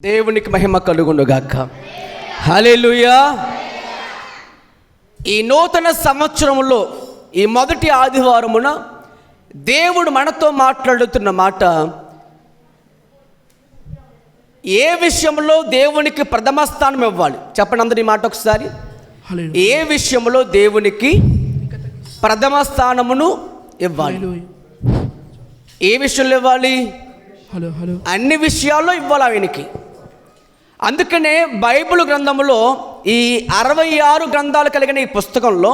దేవునికి మహిమ కలుగునుగాక. హల్లెలూయా. ఈ నూతన సంవత్సరంలో ఈ మొదటి ఆదివారమున దేవుడు మనతో మాట్లాడుతున్న మాట, ఏ విషయంలో దేవునికి ప్రథమ స్థానం ఇవ్వాలి చెప్పండి అందరి మాట ఒకసారి. ఏ విషయంలో దేవునికి ప్రథమ స్థానమును ఇవ్వాలి? ఏ విషయంలో ఇవ్వాలి? అన్ని విషయాల్లో ఇవ్వాలి ఆయనకి. అందుకనే బైబిల్ గ్రంథంలో ఈ 66 గ్రంథాలు కలిగిన ఈ పుస్తకంలో,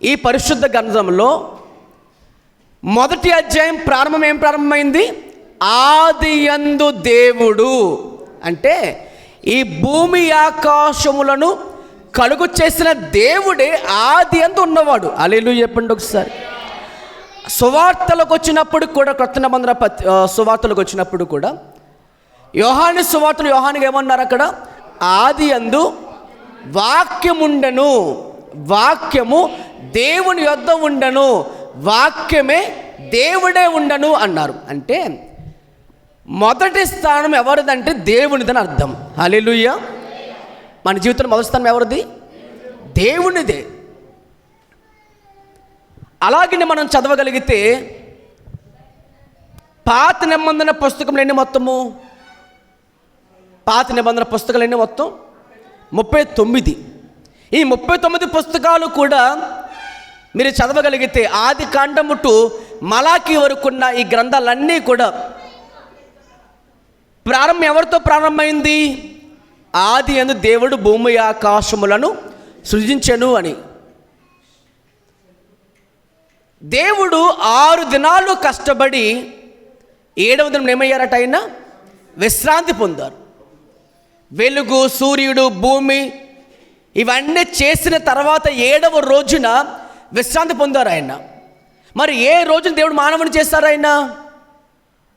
ఈ పరిశుద్ధ గ్రంథంలో మొదటి అధ్యాయం ప్రారంభం ఏం ప్రారంభమైంది? ఆదియందు దేవుడు అంటే ఈ భూమి ఆకాశములను కలుగు చేసిన దేవుడే ఆదియందు ఉన్నవాడు. హల్లెలూయా చెప్పండి ఒకసారి. సువార్తలకు వచ్చినప్పుడు కూడా, కొత్త నిబంధన సువార్తలకు వచ్చినప్పుడు కూడా యోహాను సువార్తలు యోహానుగా ఏమన్నారు అక్కడ? ఆదియందు వాక్యముండెను, వాక్యము దేవుని యొద్ద ఉండెను, వాక్యమే దేవుడే ఉండను అన్నారు. అంటే మొదటి స్థానం ఎవరిదంటే దేవునిదని అర్థం. హల్లెలూయా. మన జీవితంలో మొదటి స్థానం ఎవరిది? దేవునిదే. అలాగే మనం చదవగలిగితే పాత నిబంధన పుస్తకంలో ఎన్ని మొత్తము? పాత నిబంధన పుస్తకాలు ఎన్ని మొత్తం? 39. ఈ 39 పుస్తకాలు కూడా మీరు చదవగలిగితే ఆది కాండము టు మలాకి వరకున్న ఈ గ్రంథాలన్నీ కూడా ప్రారంభం ఎవరితో ప్రారంభమైంది? ఆది యందు దేవుడు భూమి ఆకాశములను సృజించెను అని. దేవుడు 6 దినాలు కష్టపడి 7వ దినం ఏమయ్యారట? ఆయన విశ్రాంతి పొందారు. వెలుగు, సూర్యుడు, భూమి ఇవన్నీ చేసిన తర్వాత 7వ రోజున విశ్రాంతి పొందారు ఆయన. మరి ఏ రోజున దేవుడు మానవుని చేశారు ఆయన?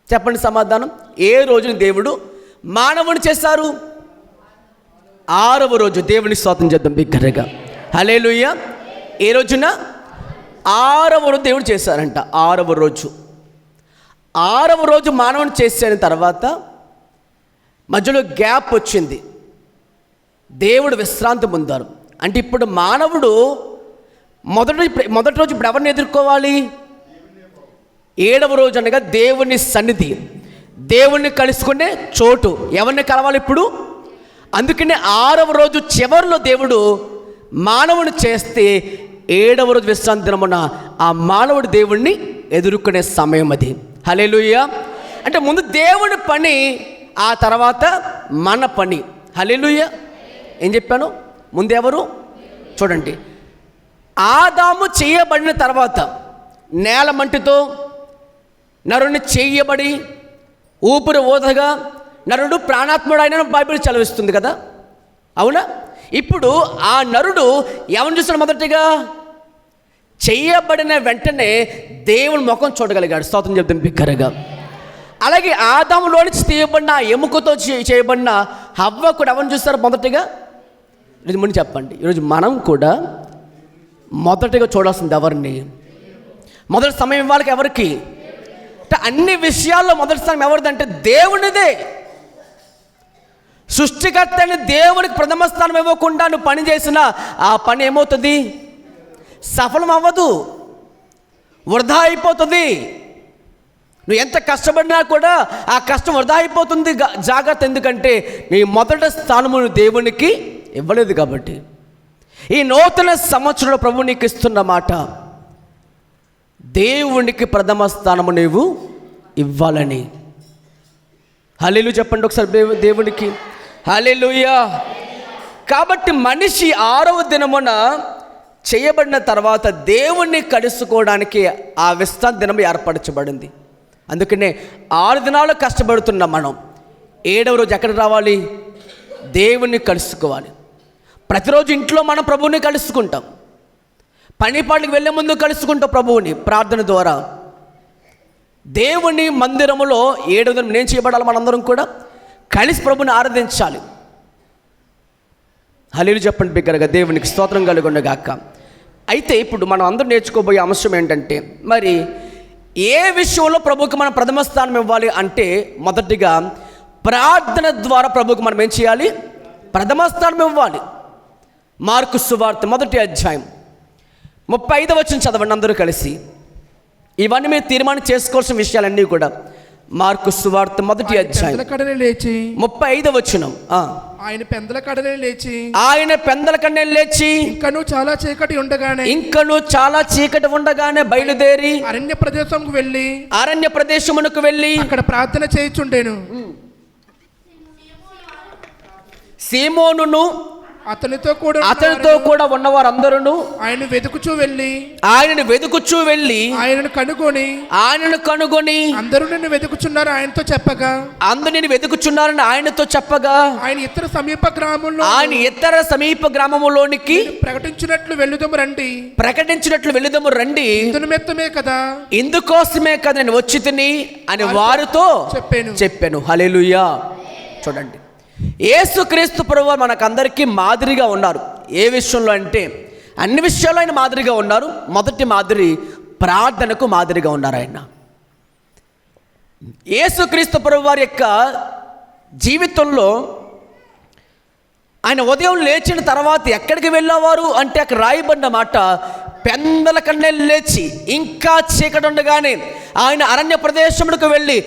చెప్పండి సమాధానం. ఏ రోజున దేవుడు మానవుని చేశారు? 6వ రోజు. దేవుని స్తోత్రం చేద్దాం బిగ్గరగా. హల్లెలూయా. ఏ రోజున? 6వ రోజు దేవుడు చేశారంట. 6వ రోజు. 6వ రోజు మానవుని చేసిన తర్వాత మధ్యలో గ్యాప్ వచ్చింది, దేవుడు విశ్రాంతి పొందారు. అంటే ఇప్పుడు మానవుడు మొదటి రోజు ఇప్పుడు ఎవరిని ఎదుర్కోవాలి? 7వ రోజు అనగా దేవుని సన్నిధి, దేవుణ్ణి కలుసుకునే చోటు. ఎవరిని కలవాలి ఇప్పుడు? అందుకనే 6వ రోజు చివరిలో దేవుడు మానవుని చేస్తే 7వ రోజు విశ్రాంతి దినమున ఆ మానవుడు దేవుణ్ణి ఎదుర్కొనే సమయం అది. హల్లెలూయా. అంటే ముందు దేవుని పని, ఆ తర్వాత మన పని. హల్లెలూయా. ఏం చెప్పాను? ముందు ఎవరు? చూడండి, ఆదాము చేయబడిన తర్వాత నేల మంటితో నరుని చేయబడి ఊపిరి ఊదగా నరుడు ప్రాణాత్ముడు అయిన బైబిల్ చదివిస్తుంది కదా, అవునా? ఇప్పుడు ఆ నరుడు ఎవరిని చూస్తాడు? మొదటిగా చేయబడిన వెంటనే దేవుని ముఖం చూడగలిగాడు. స్తోత్రం చెప్తాను బిగ్గరగా. అలాగే ఆదాములో నుంచి తీయబడిన ఎముకతో చేయబడిన హవ్వ కూడా ఎవరిని చూస్తారు మొదటిగా? ఈరోజు ముందు చెప్పండి, ఈరోజు మనం కూడా మొదటిగా చూడాల్సింది ఎవరిని? మొదటి సమయం ఇవ్వాలి ఎవరికి? అంటే అన్ని విషయాల్లో మొదటి స్థానం ఎవరిదంటే దేవునిదే. సృష్టికర్త అయిన దేవునికి ప్రథమ స్థానం ఇవ్వకుండా నువ్వు పని చేసిన ఆ పని ఏమవుతుంది? సఫలం అవ్వదు, వృధా అయిపోతుంది. నువ్వు ఎంత కష్టపడినా కూడా ఆ కష్టం వృధా అయిపోతుంది. జాగ్రత్త. ఎందుకంటే నీ మొదటి స్థానము దేవునికి ఇవ్వలేదు కాబట్టి. ఈ నూతన సంవత్సరంలో ప్రభు నీకు ఇస్తున్న మాట, దేవునికి ప్రథమ స్థానము నీవు ఇవ్వాలని. హల్లెలూయా చెప్పండి ఒకసారి దేవునికి. హల్లెలూయా. కాబట్టి మనిషి 6వ దినమున చేయబడిన తర్వాత దేవుణ్ణి కలుసుకోవడానికి ఆ విశ్రాంతి దినం ఏర్పరచబడింది. అందుకనే 6 దినాలు కష్టపడుతున్నాం మనం. 7వ రోజు ఎక్కడ రావాలి? దేవుణ్ణి కలుసుకోవాలి. ప్రతిరోజు ఇంట్లో మనం ప్రభువుని కలుసుకుంటాం, పని పాటలకు వెళ్ళే ముందు కలుసుకుంటాం ప్రభువుని ప్రార్థన ద్వారా. దేవుని మందిరములో 7వ దినం నేను చేయబడాలి, మనందరం కూడా కలిసి ప్రభుని ఆరాధించాలి. హల్లెలూయా చెప్పండి బిగ్గరగా. దేవునికి స్తోత్రం కలుగునుగాక. అయితే ఇప్పుడు మనం అందరూ నేర్చుకోబోయే అంశం ఏంటంటే, మరి ఏ విషయంలో ప్రభువుకి మనం ప్రథమ స్థానం ఇవ్వాలి అంటే, మొదటిగా ప్రార్థన ద్వారా ప్రభువుకు మనం ఏం చేయాలి? ప్రథమ స్థానం ఇవ్వాలి. మార్కు సువార్త 1వ అధ్యాయం 35వ వచనం చదవండి అందరూ కలిసి. ఇవన్నీ మీరు తీర్మానం చేసుకోవాల్సిన విషయాలన్నీ కూడా. మార్కు సువార్త 1వ అధ్యాయం 35వ వచనం. ఆయన పెందల కడనే లేచి ఇంకను చాలా చీకటి ఉండగానే బయలుదేరి అరణ్య ప్రదేశమునకు వెళ్ళి అక్కడ ప్రార్థన చేయుచుండెను. సీమోనును అతనితో కూడా ఉన్నవారందరూ ఆయనను వెతుకుచూ వెళ్ళి ఆయనను కనుగొని అందరూ నిన్ను వెతుకుచున్నారని ఆయనతో చెప్పగా ఆయన ఇతర సమీప గ్రామములోనికి ప్రకటించినట్లు వెళ్ళుదము రండి ఇందుకోసమే కదా నేను వచ్చి తిని అని వారితో చెప్పాను. హల్లెలూయా. చూడండి, యేసుక్రీస్తు ప్రభువు మనకందరికీ మాదిరిగా ఉన్నారు. ఏ విషయంలో అంటే అన్ని విషయాల్లో ఆయన మాదిరిగా ఉన్నారు. మొదటి మాదిరి ప్రార్థనకు మాదిరిగా ఉన్నారు. ఆయన యేసుక్రీస్తు ప్రభువు వారి యొక్క జీవితంలో ఆయన ఉదయం లేచిన తర్వాత ఎక్కడికి వెళ్ళేవారు అంటే అక్కడ రాయబడిన మాట, పెందల కన్నే లేచి ఇంకా చీకటి ఉండగానే ఆయన అరణ్య ప్రదేశములకు వెళ్ళి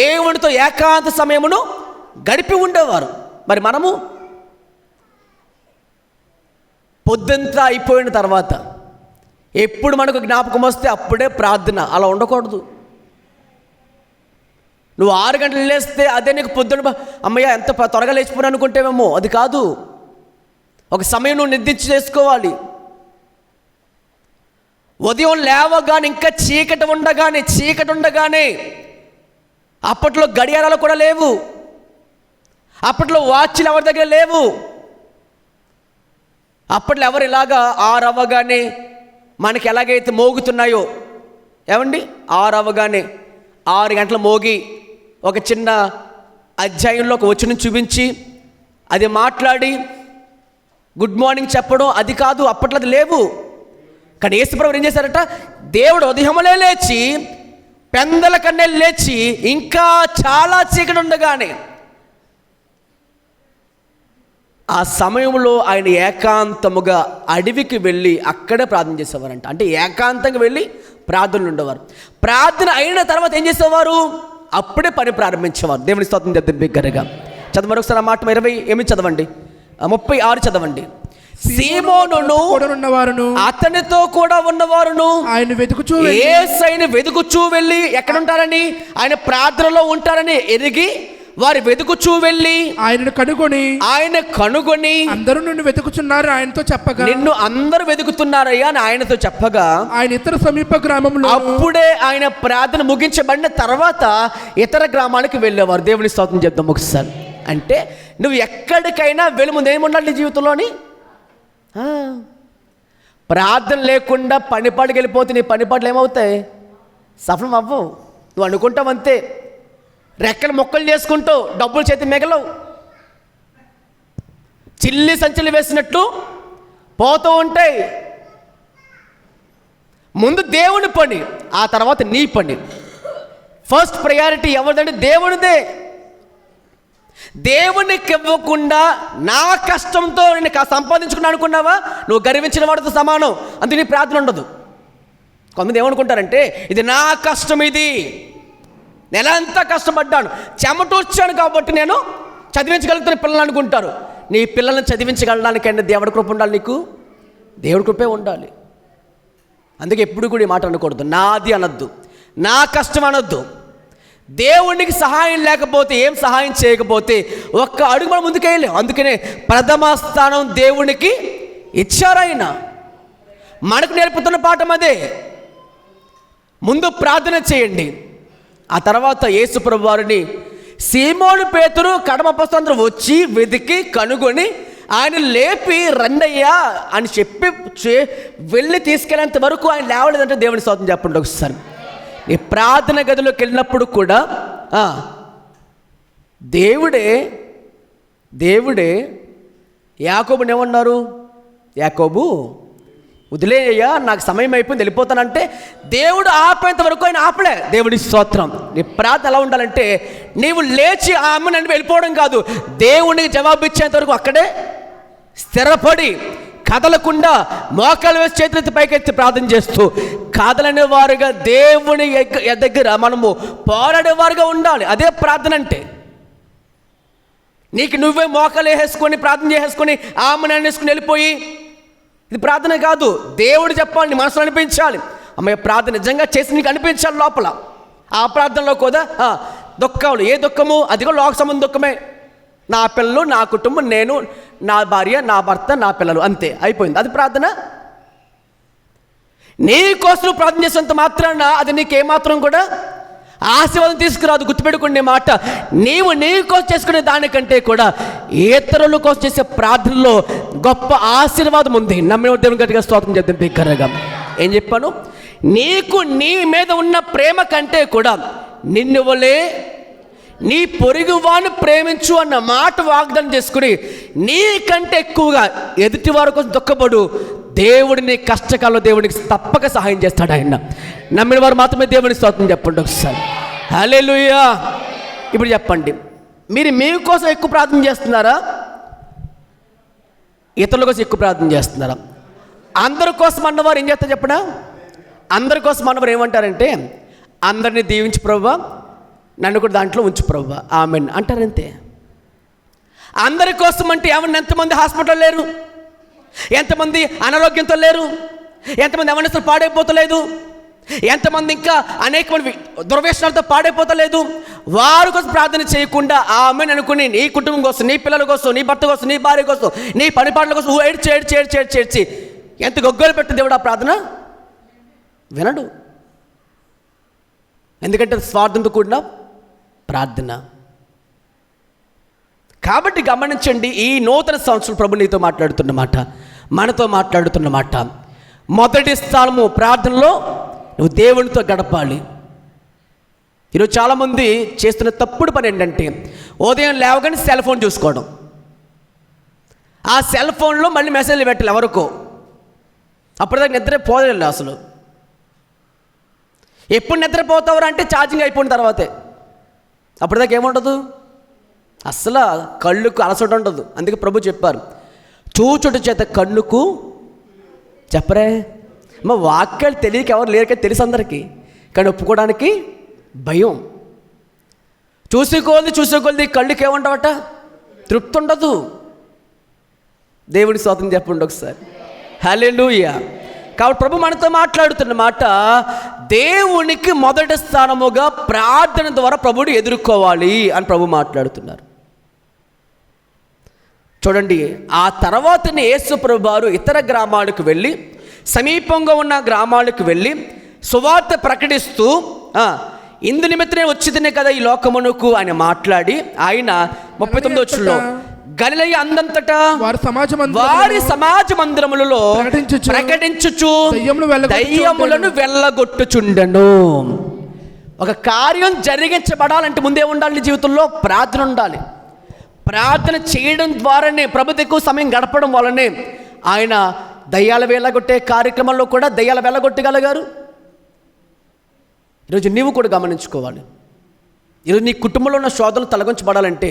దేవునితో ఏకాంత సమయమును గడిపి ఉండేవారు. మరి మనము పొద్దుంతా అయిపోయిన తర్వాత ఎప్పుడు మనకు జ్ఞాపకం వస్తే అప్పుడే ప్రార్థన. అలా ఉండకూడదు. నువ్వు 6 గంటలు లేస్తే అదే నీకు పొద్దున అమ్మయ్య ఎంత త్వరగా లేచిపోయినా అనుకుంటేమేమో. అది కాదు. ఒక సమయం నువ్వు నిర్దిష్ట చేసుకోవాలి. ఉదయం లేవగానే ఇంకా చీకటి ఉండగానే అప్పట్లో గడియారాలు కూడా లేవు. అప్పట్లో వాచ్లు ఎవరి దగ్గర లేవు. అప్పట్లో ఎవరు ఇలాగా 6 అవ్వగానే మనకి ఎలాగైతే మోగుతున్నాయో, ఏమండి 6 అవ్వగానే 6 గంటలు మోగి ఒక చిన్న అధ్యాయంలో ఒక వచనం చూపించి అది మాట్లాడి గుడ్ మార్నింగ్ చెప్పడం, అది కాదు. అప్పట్లో అది లేవు. కానీ యేసుప్రభువు ఏం చేశారట? దేవుడు ఉదయములే లేచి పెందల కన్నే లేచి ఇంకా చాలా చీకటి ఉండగానే ఆ సమయంలో ఆయన ఏకాంతముగా అడవికి వెళ్ళి అక్కడే ప్రార్థన చేసేవారంట. అంటే ఏకాంతంగా వెళ్ళి ప్రార్థనలు ఉండేవారు. ప్రార్థన అయిన తర్వాత ఏం చేసేవారు? అప్పుడే పని ప్రారంభించేవారు. దేవుని స్తోత్రం చేద్దాం బిగ్గరగా. చదవండి మరొకసారి ఆ మాట 28 చదవండి, 36 చదవండి. సీమోనును అతనితో కూడా ఉన్నవారును ఆయన వెతుకుచూ వెళ్ళి ఎక్కడ ఉంటారని, ఆయన ప్రార్థనలో ఉంటారని ఎరిగి వారు వెతుకుచూ వెళ్ళి ఆయన కనుగొని అందరూ నిన్ను వెతుకుచున్నారు ఆయనతో చెప్పగా, నిన్ను అందరూ వెతుకుతున్నారయ్యా అని ఆయనతో చెప్పగా ఆయన ఇతర సమీప గ్రామంలో అప్పుడే ఆయన ప్రార్థన ముగించబడిన తర్వాత ఇతర గ్రామాలకు వెళ్ళేవారు. దేవుని స్తోత్రం చెప్తాం ఒకసారి. అంటే నువ్వు ఎక్కడికైనా వెళ్ళి ముందు ఏముండాలి నీ జీవితంలోని? ప్రార్థన లేకుండా పనిపాటుకి వెళ్ళిపోతే నీ పనిపాట్లు ఏమవుతాయి? సఫలం అవ్వవు. నువ్వు అనుకుంటావు అంతే. రెక్కలు మొక్కలు చేసుకుంటూ డబ్బులు చేతి మిగలవు. చిల్లి సంచులు వేసినట్లు పోతూ ఉంటాయి. ముందు దేవుని పని, ఆ తర్వాత నీ పని. ఫస్ట్ ప్రయారిటీ ఎవరిదంటే దేవునిదే. దేవునికి ఇవ్వకుండా నా కష్టంతో నేను సంపాదించుకున్నా అనుకున్నావా? నువ్వు గర్వించిన వాడితో సమానం. అందుకే నీ ప్రార్థన ఉండదు. కొంతమంది ఏమనుకుంటారంటే ఇది నా కష్టం, ఇది నెలంతా కష్టపడ్డాను, చెమటొచ్చాను కాబట్టి నేను చదివించగలుగుతున్న పిల్లలు అనుకుంటారు. నీ పిల్లల్ని చదివించగలడానికంటే దేవుడి కృప ఉండాలి. నీకు దేవుడి కృపే ఉండాలి. అందుకే ఎప్పుడు కూడా ఈ మాట అనకూడదు. నాది అనొద్దు, నా కష్టం అనొద్దు. దేవునికి సహాయం లేకపోతే, ఏం సహాయం చేయకపోతే ఒక్క అడుగు మనం ముందుకెళ్ళలేం. అందుకనే ప్రథమ స్థానం దేవునికి ఇచ్చారాయన. మనకు నేర్పుతున్న పాఠం అదే. ముందు ప్రార్థన చేయండి. ఆ తర్వాత యేసు ప్రభు వారిని సీమోను పేతురు కడమ అపొస్తలులు వచ్చి వెతికి కనుగొని ఆయన లేపి రండయ్యా అని చెప్పి వెళ్ళి తీసుకెళ్ళేంత వరకు ఆయన లేవలేదంటే దేవుని స్తోత్రం చెప్పండి ఒకసారి. ఈ ప్రార్థన గదిలోకి వెళ్ళినప్పుడు కూడా దేవుడే యాకోబుని ఏమన్నారు? యాకోబు వదిలేయ్యా, నాకు సమయం అయిపోయింది, వెళ్ళిపోతానంటే దేవుడు ఆపేంత వరకు ఆయన ఆపలే. దేవుడి స్తోత్రం. నీ ప్రార్థన ఎలా ఉండాలంటే నీవు లేచి ఆమె నన్ను వెళ్ళిపోవడం కాదు, దేవునికి జవాబు ఇచ్చేంత వరకు అక్కడే స్థిరపడి కదలకుండా మోకాలు వేసి చేతులెత్తి పైకెత్తి ప్రార్థన చేస్తూ కదలనే వారుగా దేవుని దగ్గర మనము పోరాడేవారుగా ఉండాలి. అదే ప్రార్థన అంటే. నీకు నువ్వే మోకాలు వేసుకొని ప్రార్థన చేసేసుకొని ఆమెను అనేసుకుని వెళ్ళిపోయి ఇది ప్రార్థన కాదు. దేవుడు చెప్పాలి, నీ మనసులో అనిపించాలి. అమ్మాయి ప్రార్థన నిజంగా చేసి నీకు అనిపించాలి లోపల. ఆ ప్రార్థనలో కూడా దుఃఖాలు, ఏ దుఃఖము? అది కూడా లోక సంబంధం దుఃఖమే. నా పిల్లలు, నా కుటుంబం, నేను, నా భార్య, నా భర్త, నా పిల్లలు, అంతే, అయిపోయింది. అది ప్రార్థన. నీ కోసం ప్రార్థన చేసేంత మాత్రాన అది నీకేమాత్రం కూడా ఆశీర్వాదం తీసుకురాదు. గుర్తుపెట్టుకునే మాట, నీవు నీ కోసం చేసుకునే దానికంటే కూడా ఇతరుల కోసం చేసే ప్రార్థనలో గొప్ప ఆశీర్వాదం ఉంది. నమ్మిన దేవుని గట్టిగా స్తోత్రం చేద్దాం బిగ్గరగా. ఏం చెప్పాను? నీకు నీ మీద ఉన్న ప్రేమ కంటే కూడా నిన్ను వలే నీ పొరుగువాన్ని ప్రేమించు అన్న మాట వాగ్దానం చేసుకుని నీకంటే ఎక్కువగా ఎదుటి వారి కోసం దుఃఖపడు. దేవుడిని కష్టకాలంలో దేవుడికి తప్పక సహాయం చేస్తాడు ఆయన. నమ్మిన వారు మాత్రమే దేవుని స్తోత్రం చెప్పండి ఒకసారి. హల్లెలూయా. ఇప్పుడు చెప్పండి, మీరు మీకోసం ఎక్కువ ప్రార్థన చేస్తున్నారా, ఇతరుల కోసం ఎక్కువ ప్రార్థన చేస్తున్నారా? అందరి కోసం అన్నవారు ఏం చేస్తారు చెప్పడా? అందరి కోసం అన్నవారు ఏమంటారంటే, అందరినీ దీవించు ప్రభువా, నన్ను కూడా దాంట్లో ఉంచు ప్రభువా, ఆమెన్ అంటారంతే. అందరి కోసం అంటే ఏమన్నా ఎంతమంది హాస్పిటల్ లేరు, ఎంతమంది అనారోగ్యంతో లేరు, ఎంతమంది ఎవరినసలు పాడైపోతలేదు, ఎంతమంది ఇంకా అనేక మంది దుర్వ్యసనాలతో పాడైపోతలేదు. వారి కోసం ప్రార్థన చేయకుండా ఆమెను అనుకుని నీ కుటుంబం కోసం, నీ పిల్లల కోసం, నీ భర్త కోసం, నీ భార్య కోసం, నీ పనిపాట్ల కోసం ఏడ్చి ఎంత గొగ్గలు పెట్టిన దేవుడు ఆ ప్రార్థన వినడు. ఎందుకంటే స్వార్థంతో కూడిన ప్రార్థన. కాబట్టి గమనించండి, ఈ నూతన సంవత్సరం ప్రభు నీతో మాట్లాడుతున్నమాట, మనతో మాట్లాడుతున్నమాట. మొదటి స్థానము ప్రార్థనలో నువ్వు దేవునితో గడపాలి. ఈరోజు చాలామంది చేస్తున్న తప్పుడు పని ఏంటంటే, ఉదయం లేవగానే సెల్ ఫోన్ చూసుకోవడం, ఆ సెల్ ఫోన్లో మళ్ళీ మెసేజ్లు పెట్టాలి ఎవరికో. అప్పటిదాకా నిద్ర పోలేదు అసలు. ఎప్పుడు నిద్రపోతావు అంటే ఛార్జింగ్ అయిపోయిన తర్వాతే. అప్పటిదాకా ఏముండదు, అసలు కళ్ళుకు అలసట ఉండదు. అందుకే ప్రభు చెప్పారు, చూచుట చేత కన్నుకు చెప్పరే. మా వాక్యాలు తెలియక ఎవరు లేక తెలుసు అందరికీ, కానీ ఒప్పుకోవడానికి భయం. చూసుకోలేదు కళ్ళుకి ఏముండవట, తృప్తి ఉండదు. దేవుడి స్తోత్రం చెప్పండి ఒకసారి. హల్లెలూయా. కాబట్టి ప్రభు మనతో మాట్లాడుతున్న మాట, దేవునికి మొదటి స్థానముగా ప్రార్థన ద్వారా ప్రభువుని ఎదుర్కోవాలి అని ప్రభు మాట్లాడుతున్నారు. చూడండి, ఆ తర్వాతనే యేసు ప్రభు వారు ఇతర గ్రామాలకు వెళ్ళి, సమీపంగా ఉన్న గ్రామాలకు వెళ్ళి సువార్త ప్రకటిస్తూ ఇందు నిమిత్తమే వచ్చిందనే కదా ఈ లోకమునకు అని మాట్లాడి ఆయన 39వ వచనంలో గలిలయ అందంతటా వారి సమాజ మందిరములలో ప్రకటించుచు దయ్యములను వెళ్ళగొట్టుచుండెను. ఒక కార్యం జరిగించబడాలంటే ముందే ఉండాలి, నీ జీవితంలో ప్రార్థన ఉండాలి. ప్రార్థన చేయడం ద్వారానే, ప్రభుతో ఎక్కువ సమయం గడపడం వల్లనే ఆయన దయ్యాల వెళ్ళగొట్టే కార్యక్రమంలో కూడా దయ్యాల వెళ్ళగొట్టగలిగారు. ఈరోజు నీవు కూడా గమనించుకోవాలి. ఈరోజు నీ కుటుంబంలో ఉన్న శోధనలు తొలగించబడాలంటే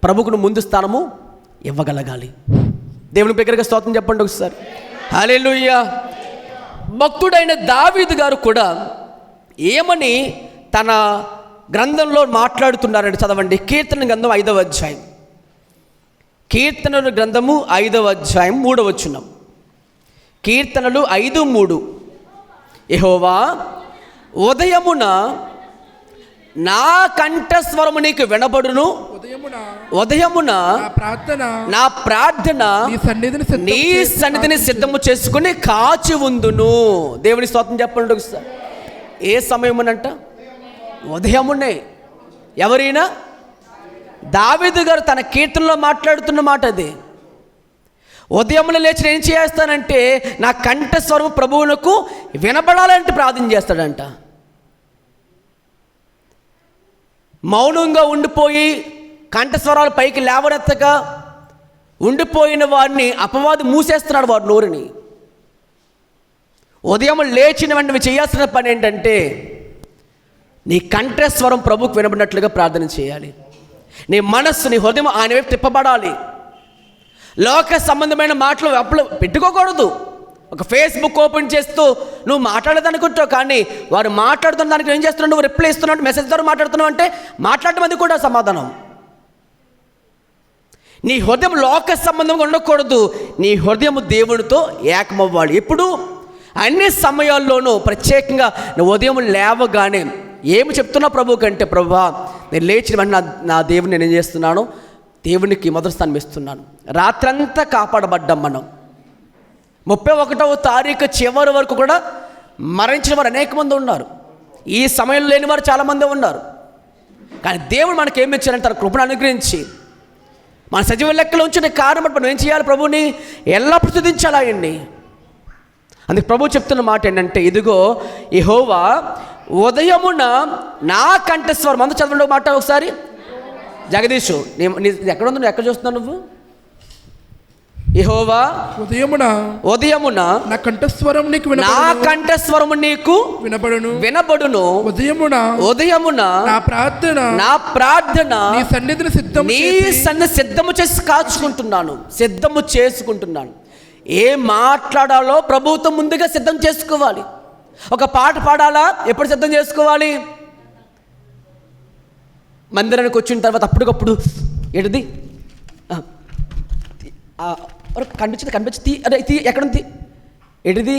ప్రభువుకు ముందు స్థానము ఇవ్వగలగాలి. దేవుని దగ్గరగా స్తోత్రం చెప్పండి ఒకసారి. హల్లెలూయా. భక్తుడైన దావీదు గారు కూడా ఏమని తన గ్రంథంలో మాట్లాడుతున్నారంటే చదవండి. కీర్తన గ్రంథం 5వ అధ్యాయం, కీర్తనలు గ్రంథము 5వ అధ్యాయం 3వ వచనం. కీర్తనలు 5:3. యెహోవా ఉదయమున నా కంఠస్వరము నీకు వినబడును, ఉదయమున నా ప్రార్థన నీ సన్నిధిని సిద్ధము చేసుకుని కాచి ఉందును. దేవుని స్తోత్రం చెప్పండి ఒకసారి. ఏ సమయమునంట? ఉదయమునే. ఎవరైనా? దావీదు గారు తన కీర్తనలో మాట్లాడుతున్న మాట అది. ఉదయమున లేచి నేను చేస్తానంటే నా కంఠస్వరము ప్రభువునకు వినబడాలంటే ప్రార్థన చేస్తాడంట. మౌనంగా ఉండిపోయి కంఠస్వరాలు పైకి లేవనెత్తగా ఉండిపోయిన వారిని అపవాది మూసేస్తున్నాడు వారి నోరుని. ఉదయం లేచిన వెంటనే నువ్వు చేయాల్సిన పని ఏంటంటే నీ కంఠస్వరం ప్రభువుకు వినబడినట్లుగా ప్రార్థన చేయాలి. నీ మనస్సు, నీ హృదయం ఆయన వైపు తిప్పబడాలి. లోక సంబంధమైన మాటలు అప్పుడు పెట్టుకోకూడదు. ఒక ఫేస్బుక్ ఓపెన్ చేస్తూ నువ్వు మాట్లాడేదనుకుంటావు, కానీ వారు మాట్లాడుతున్న దానికి ఏం చేస్తున్నావు, నువ్వు రిప్లై ఇస్తున్నావు, మెసేజ్ ద్వారా మాట్లాడుతున్నావు అంటే మాట్లాడటం అది కూడా సమాధానం. నీ హృదయం లోక సంబంధంగా ఉండకూడదు. నీ హృదయం దేవునితో ఏకమవ్వాలి. ఎప్పుడు అన్ని సమయాల్లోనూ, ప్రత్యేకంగా నువ్వు ఉదయం లేవగానే ఏమి చెప్తున్నా ప్రభు కంటే, ప్రభువా నేను లేచిన వెంటనే నా దేవుని నేను ఏం చేస్తున్నాను, దేవునికి మొదటి స్థానం ఇస్తున్నాను. రాత్రంతా కాపాడబడ్డాం మనం. 31వ తారీఖు చివరి వరకు కూడా మరణించిన వారు అనేక మంది ఉన్నారు. ఈ సమయంలో లేని వారు చాలామంది ఉన్నారు. కానీ దేవుడు మనకి ఏమి ఇచ్చారంటే తన కృపను అనుగ్రహించి మన సజీవ లెక్కలో ఉంచిన కారణం బట్టి మనం ఏం చేయాలి, ప్రభుని ఎల్లప్పుడూ స్తుతించాలి ఆయన్ని. అందుకే ప్రభు చెప్తున్న మాట ఏంటంటే, ఇదిగో యెహోవా ఉదయమున నా కంఠస్వరం. అంత చదవండి మాట ఒకసారి. జగదీషు నీ ఎక్కడ ఉందో, నువ్వు ఎక్కడ చూస్తున్నావు నువ్వు? యెహోవా ఉదయమున నా కంఠస్వరం నీకు వినబడును. ఉదయమున నా ప్రార్థన నీ సన్నిధిని సిద్ధము చేసి కాచుకుంటున్నాను, సిద్ధము చేసుకుంటున్నాను. ఏం మాట్లాడాలో ప్రభువుతో ముందుగా సిద్ధం చేసుకోవాలి. ఒక పాట పాడాలా, ఎప్పుడు సిద్ధం చేసుకోవాలి? మందిరానికి వచ్చిన తర్వాత అప్పటికప్పుడు ఏంటిది కనిపించి అదే ఎక్కడుంది ఏంటిది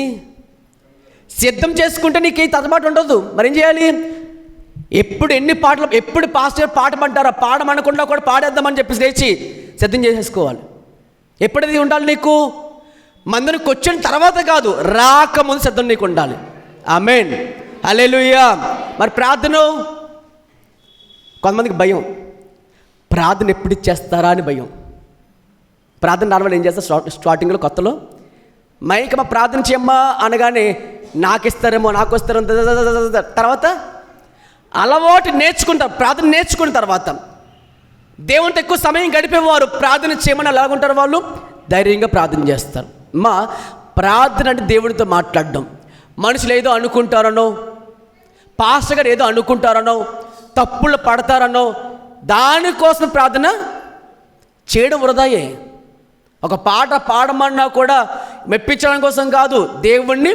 సిద్ధం చేసుకుంటే నీకు ఈ తదమాట ఉండదు. మరి ఏం చేయాలి? ఎప్పుడు ఎన్ని పాటలు, ఎప్పుడు పాస్టర్ పాడమంటారో పాడమనకుండా కూడా పాడేద్దామని చెప్పి లేచి సిద్ధం చేసేసుకోవాలి. ఎప్పుడది ఉండాలి నీకు? మందిరానికి వచ్చిన తర్వాత కాదు, రాకముందు సిద్ధం నీకు ఉండాలి. ఆమేన్, హల్లెలూయా. మరి ప్రార్థన, కొంతమందికి భయం, ప్రార్థన ఎప్పుడు ఇచ్చేస్తారా అని భయం. ప్రార్థన నార్మల్ ఏం చేస్తారు, స్టార్టింగ్లో కొత్తలో మైక్ మా ప్రార్థన చేయమ్మా అనగానే నాకు ఇస్తారేమో, నాకు వస్తారేమో, తర్వాత అలవాటు నేర్చుకుంటారు. ప్రార్థన నేర్చుకున్న తర్వాత దేవునితో ఎక్కువ సమయం గడిపేవారు ప్రార్థన చేయమని ఎలాగుంటారు, వాళ్ళు ధైర్యంగా ప్రార్థన చేస్తారు. మా ప్రార్థన అంటే దేవునితో మాట్లాడడం. మనుషులు ఏదో అనుకుంటారనో, పాస్టర్ గారు ఏదో అనుకుంటారనో, తప్పులు పడతారనో దానికోసం ప్రార్థన చేయడం వృధాయే. ఒక పాట పాడమన్నా కూడా మెప్పించడం కోసం కాదు, దేవుణ్ణి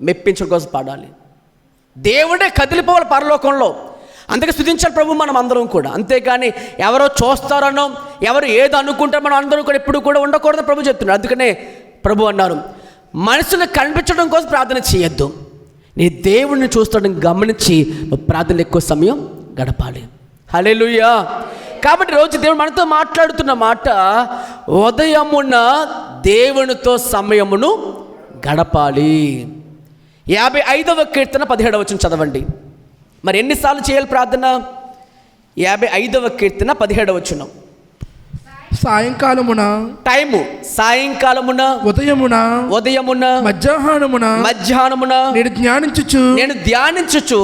మెప్పించడం కోసం పాడాలి. దేవుడే కదిలిపోవాలి పరలోకంలో. అందుకే స్తుతించాలి ప్రభు మనం అందరం కూడా. అంతేగాని ఎవరో చూస్తారనో, ఎవరు ఏదో అనుకుంటారో మనం అందరం కూడా ఎప్పుడు కూడా ఉండకూడదని ప్రభు చెప్తున్నారు. అందుకనే ప్రభు అన్నారు, మనసును కనిపించడం కోసం ప్రార్థన చేయొద్దు, నీ దేవుణ్ణి చూస్తడం గమనించి ప్రార్థనలు ఎక్కువ సమయం గడపాలి. హల్లెలూయా. కాబట్టి రోజు దేవుడు మనతో మాట్లాడుతున్న మాట, ఉదయమున దేవునితో సమయమును గడపాలి. 55వ కీర్తన 17వ వచనం చదవండి. మరి ఎన్నిసార్లు చేయాలి ప్రార్థన? 55వ కీర్తన 17వ వచనం. సాయంకాలమున టైము, సాయంకాలమున, ఉదయమున, మధ్యాహ్నమున నేను ధ్యానించుచు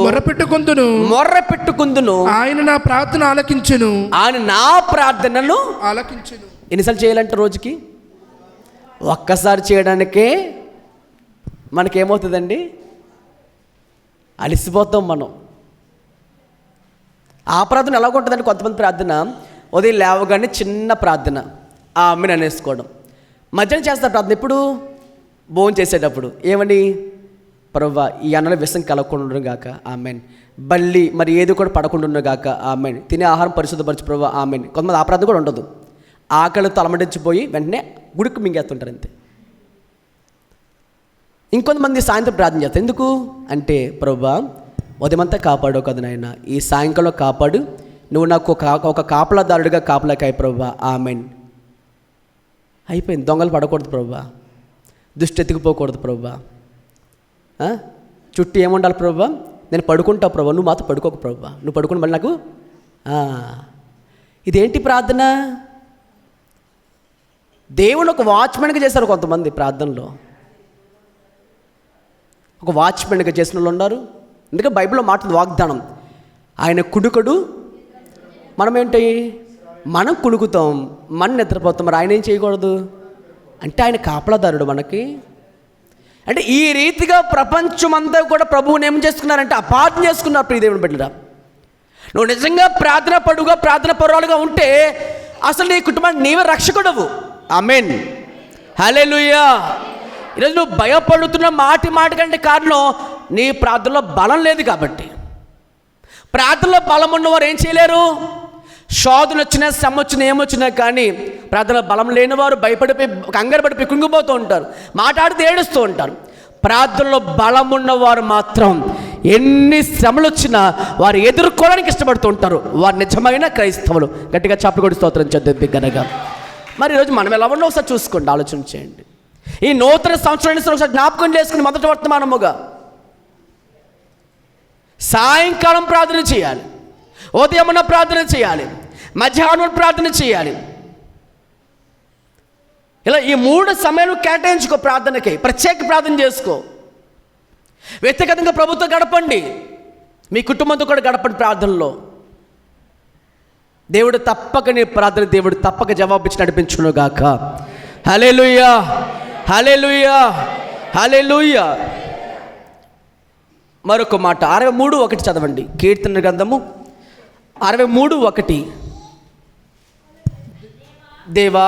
మొర్రపెట్టుకుందును. ఆయన నా ప్రార్థన ఆలకించును. ఆయన నా ప్రార్థనను ఆలకించును. ఎన్నిసార్లు చేయాలంటే రోజుకి? ఒక్కసారి చేయడానికే మనకేమవుతుందండి, అలిసిపోతాం మనం. ఆ ప్రార్థన ఎలాగుంటుందండి? కొంతమంది ప్రార్థన ఉదయం లేవగానే చిన్న ప్రార్థన, ఆమెను అనేసుకోవడం. మధ్యాహ్నం చేస్తారు ప్రార్థన ఎప్పుడు? భోజనం చేసేటప్పుడు. ఏమని? ప్రభువా ఈ అన్నంలో విషం కలగకుండా గాక, ఆమెన్. బల్లి మరి ఏది కూడా పడకుండా గాక, ఆమెన్. తినే ఆహారం పరిశుద్ధపరచు ప్రభువా, ఆమెన్. కొంతమంది ఆ ప్రార్థన కూడా ఉండదు, ఆకలితో అలమటించిపోయి వెంటనే గుడికి మింగేస్తుంటారు అంతే. ఇంకొంతమంది సాయంత్రం ప్రార్థన చేస్తారు. ఎందుకు అంటే, ప్రభువా ఉదయమంతా కాపాడు కదా నాయన, ఈ సాయంకాలం కాపాడు, నువ్వు నాకు ఒక కాపలాదారుడిగా కాపలాకాయ ప్రభువా, ఆమెన్. అయిపోయింది. దొంగలు పడకూడదు ప్రభువా, దుష్టి ఎత్తుకుపోకూడదు ప్రభువా, చుట్టూ ఏముండాలి ప్రభువా, నేను పడుకుంటావు ప్రభువా, నువ్వు మాతో పడుకోకు ప్రభువా, నువ్వు పడుకుని మళ్ళీ నాకు. ఇదేంటి ప్రార్థన? దేవుని ఒక వాచ్మెన్గా చేశారు కొంతమంది ప్రార్థనలో. ఒక వాచ్మెన్గా చేసిన వాళ్ళు ఉన్నారు. ఎందుకంటే బైబిల్లో మాట వాగ్దానం, ఆయన కుడుకడు, మనం ఏంటి, మనం కుడుకుతాం, మనం నిద్రపోతాం. మరి ఆయన ఏం చేయకూడదు అంటే ఆయన కాపలాదారుడు మనకి. అంటే ఈ రీతిగా ప్రపంచమంతా కూడా ప్రభువుని ఏం చేసుకున్నారంటే అపార్థం చేసుకున్నారు. ప్రియ దేవుని బిడ్డలారా, నువ్వు నిజంగా ప్రార్థన పడుగా ప్రార్థన పరురాలుగా ఉంటే అసలు నీ కుటుంబానికి నీవే రక్షకుడవు. ఆమేన్, హల్లెలూయా. ఈరోజు నువ్వు భయపడుతున్న మాటి కంటే కారణం నీ ప్రార్థనలో బలం లేదు కాబట్టి. ప్రార్థనలో బలం ఉన్నవారు ఏం చేయలేరు? శోధన వచ్చినా, శ్రమ వచ్చినా, ఏమొచ్చినా కానీ ప్రార్థనలో బలం లేని వారు భయపడిపోయి కంగారు పడిపోయి కుంగిపోతూ ఉంటారు, మాట్లాడితే ఏడుస్తూ ఉంటారు. ప్రార్థనలో బలం ఉన్నవారు మాత్రం ఎన్ని శ్రమలు వచ్చినా వారు ఎదుర్కోవడానికి ఇష్టపడుతూ ఉంటారు. వారు నిజమైన క్రైస్తవులు. గట్టిగా చప్పట్లు కొట్టి స్తోత్రం చేద్దాం బిగ్గరగా. మరి ఈరోజు మనం ఎలా ఉన్నా ఒకసారి చూసుకోండి, ఆలోచన చేయండి. ఈ నూతన సంవత్సరాన్ని ఒకసారి జ్ఞాపకం చేసుకుని మొదటి వర్తమానముగా సాయంకాలం ప్రార్థన చేయాలి, ఉదయమున ప్రార్థన చేయాలి, మధ్యాహ్నం ప్రార్థన చేయాలి. ఇలా ఈ 3 సమయాలు కేటాయించుకో, ప్రార్థనకి ప్రత్యేక ప్రార్థన చేసుకో. వ్యక్తిగతంగా ప్రభుత్వం గడపండి, మీ కుటుంబంతో కూడా గడపండి ప్రార్థనలో. దేవుడు తప్పక నీ ప్రార్థన దేవుడు తప్పక జవాబిచ్చి నడిపించును గాక. హల్లెలూయా, హల్లెలూయా, హల్లెలూయా. మరొక మాట 63:1 చదవండి. కీర్తన గ్రంథము 63:1. దేవా